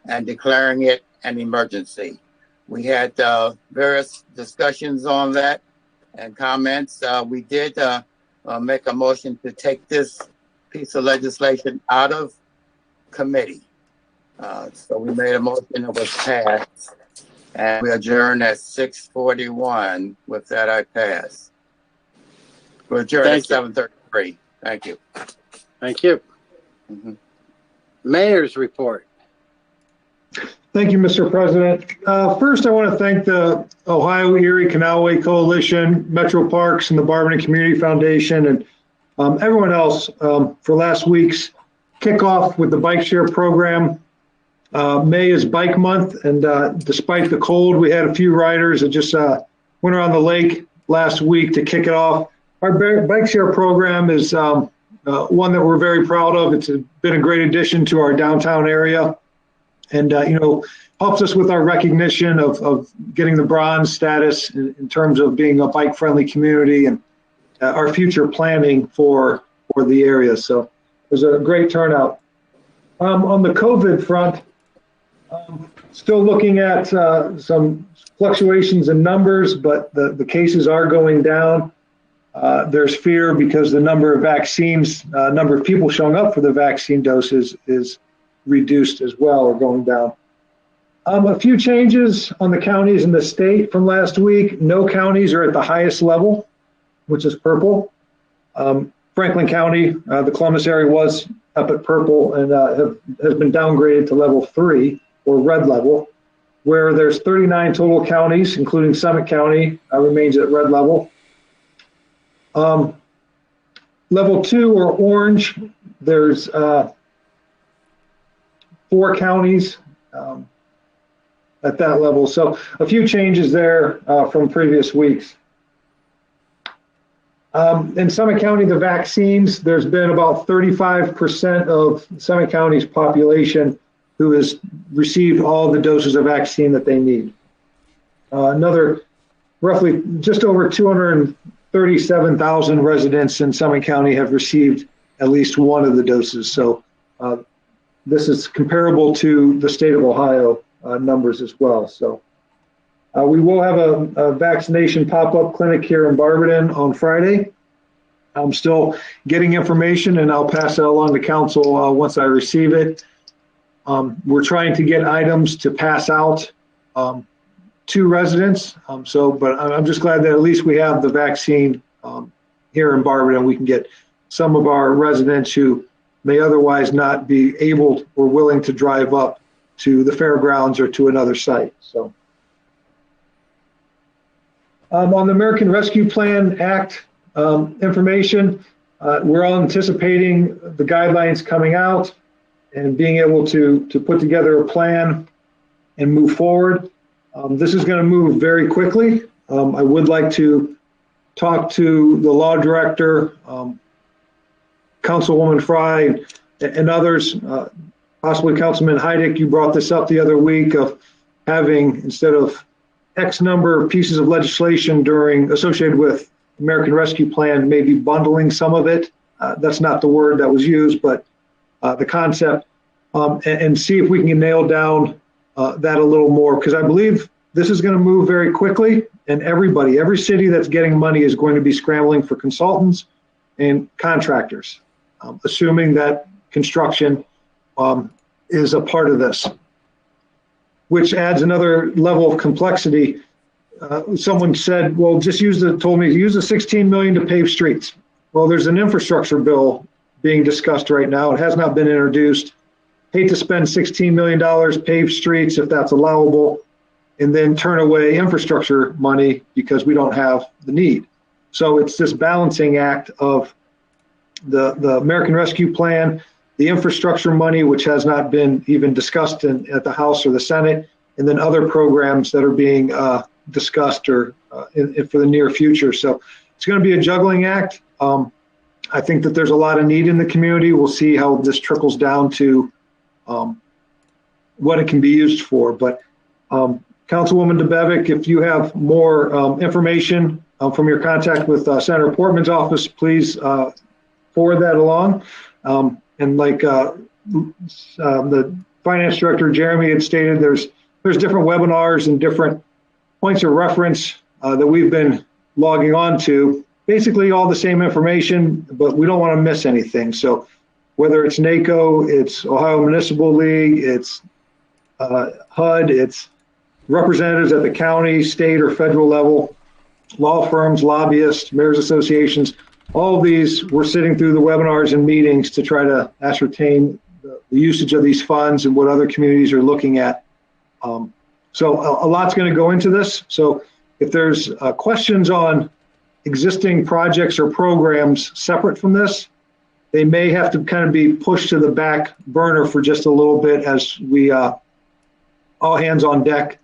and declaring it an emergency. We had various discussions on that and comments. We did make a motion to take this piece of legislation out of committee. So we made a motion, it was passed, and we adjourned at 6:41. With that, I pass. We adjourned at 7:33. Thank you. Thank you. Mayor's report. Thank you, Mr. President. First, I want to thank the Ohio Erie Canalway Coalition, Metro Parks, and the Barberton Community Foundation, and everyone else for last week's kickoff with the bike share program. May is Bike Month, and despite the cold, we had a few riders that just went around the lake last week to kick it off. Our bike share program is one that we're very proud of. It's been a great addition to our downtown area, and helps us with our recognition of getting the bronze status in terms of being a bike-friendly community and our future planning for the area. So it was a great turnout. On the COVID front, still looking at some fluctuations in numbers, but the cases are going down. There's fear because the number of vaccines, number of people showing up for the vaccine doses is reduced as well, or going down. A few changes on the counties in the state from last week. No counties are at the highest level, which is purple. Franklin County, the Columbus area, was up at purple and has been downgraded to level 3 or red level, where there's 39 total counties, including Summit County, remains at red level. Level 2 or orange, there's 4 counties at that level. So a few changes there from previous weeks. In Summit County, the vaccines, there's been about 35% of Summit County's population who has received all the doses of vaccine that they need. Another roughly just over 237,000 residents in Summit County have received at least one of the doses. So this is comparable to the state of Ohio numbers as well. So we will have a vaccination pop-up clinic here in Barberton on Friday. I'm still getting information, and I'll pass that along to council once I receive it. We're trying to get items to pass out to residents. But I'm just glad that at least we have the vaccine here in Barberton. We can get some of our residents who may otherwise not be able or willing to drive up to the fairgrounds or to another site. So on the American Rescue Plan Act information, we're all anticipating the guidelines coming out and being able to put together a plan and move forward. This is going to move very quickly. I would like to talk to the law director, Councilwoman Fry, and others, possibly Councilman Heidick. You brought this up the other week of having, instead of X number of pieces of legislation associated with American Rescue Plan, maybe bundling some of it. That's not the word that was used, but the concept, and see if we can nail down that a little more, because I believe this is going to move very quickly, and every city that's getting money is going to be scrambling for consultants and contractors, assuming that construction is a part of this, which adds another level of complexity. Someone said, well, told me to use the 16 million to pave streets. Well, there's an infrastructure bill being discussed right now. It has not been introduced. Hate to spend $16 million, pave streets if that's allowable, and then turn away infrastructure money because we don't have the need. So it's this balancing act of the American Rescue Plan, the infrastructure money, which has not been even discussed at the House or the Senate, and then other programs that are being discussed or for the near future. So it's going to be a juggling act. I think that there's a lot of need in the community. We'll see how this trickles down to what it can be used for. But Councilwoman DeBevick, if you have more information from your contact with Senator Portman's office, please forward that along. And like the finance director, Jeremy, had stated, there's different webinars and different points of reference that we've been logging on to. Basically all the same information, but we don't want to miss anything. So whether it's NACO, it's Ohio Municipal League, it's HUD, it's representatives at the county, state, or federal level, law firms, lobbyists, mayors associations, all of these, we're sitting through the webinars and meetings to try to ascertain the usage of these funds and what other communities are looking at. So a lot's going to go into this. So if there's questions on existing projects or programs separate from this, they may have to kind of be pushed to the back burner for just a little bit as we all hands on deck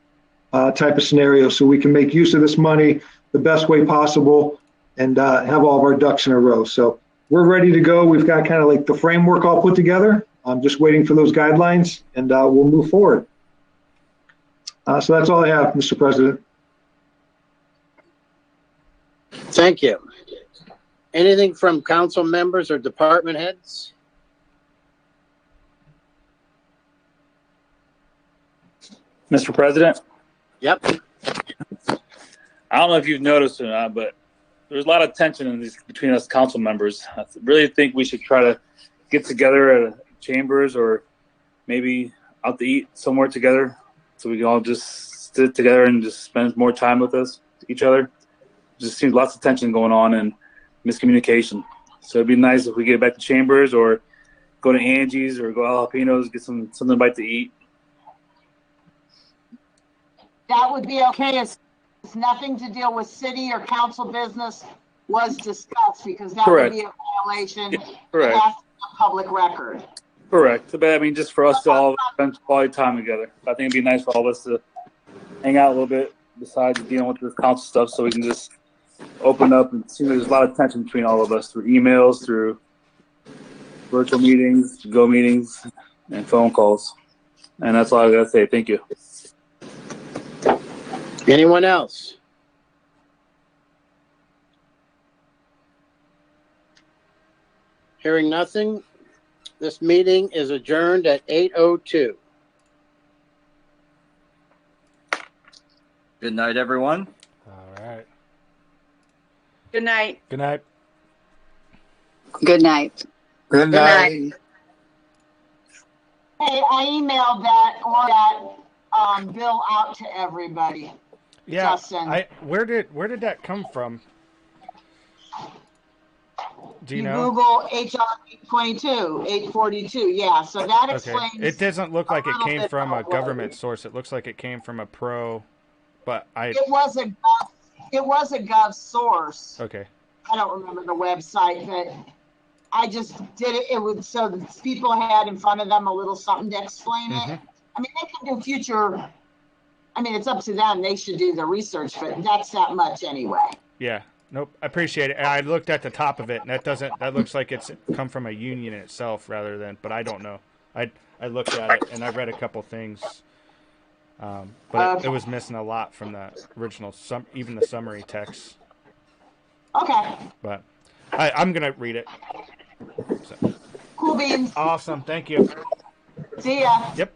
type of scenario, so we can make use of this money the best way possible and have all of our ducks in a row. So we're ready to go. We've got kind of like the framework all put together. I'm just waiting for those guidelines, and we'll move forward. So that's all I have, Mr. President. Thank you. Anything from council members or department heads? Mr. President? Yep. I don't know if you've noticed or not, but there's a lot of tension between us council members. I really think we should try to get together at chambers or maybe out to eat somewhere together so we can all just sit together and just spend more time with each other. Just seems lots of tension going on and miscommunication. So it'd be nice if we get back to chambers or go to Angie's or go to Jalapenos, get something to bite to eat. That would be okay. It's nothing to deal with city or council business was discussed, because that Correct. would be a violation. Yeah, correct. That's a public record. Correct. But I mean, just for us to all spend quality time together. I think it'd be nice for all of us to hang out a little bit besides dealing with this council stuff, so we can just open up and see there's a lot of tension between all of us through emails, through virtual meetings, Go meetings, and phone calls. And that's all I gotta say. Thank you. Anyone else? Hearing nothing, this meeting is adjourned at 8:02. Good night, everyone. All right. Good night. Good night. Good night. Good night. Hey, I emailed that bill out to everybody. Yeah, Justin. where did that come from? Do you know? Google HR 822, 842. Yeah, so that Okay. explains. It doesn't look like it little came bit from a about what government source. It looks like it came from a pro, but It was a Gov source. Okay. I don't remember the website, but I just did it. It was so that people had in front of them a little something to explain it. I mean, they can do future. I mean, it's up to them. They should do the research, but that's that much anyway. Yeah. Nope. I appreciate it. I looked at the top of it, and that looks like it's come from a union itself rather than, but I don't know. I looked at it, and I read a couple things, but it was missing a lot from the original, even the summary text. Okay. But I'm going to read it. So. Cool beans. Awesome. Thank you. See ya. Yep.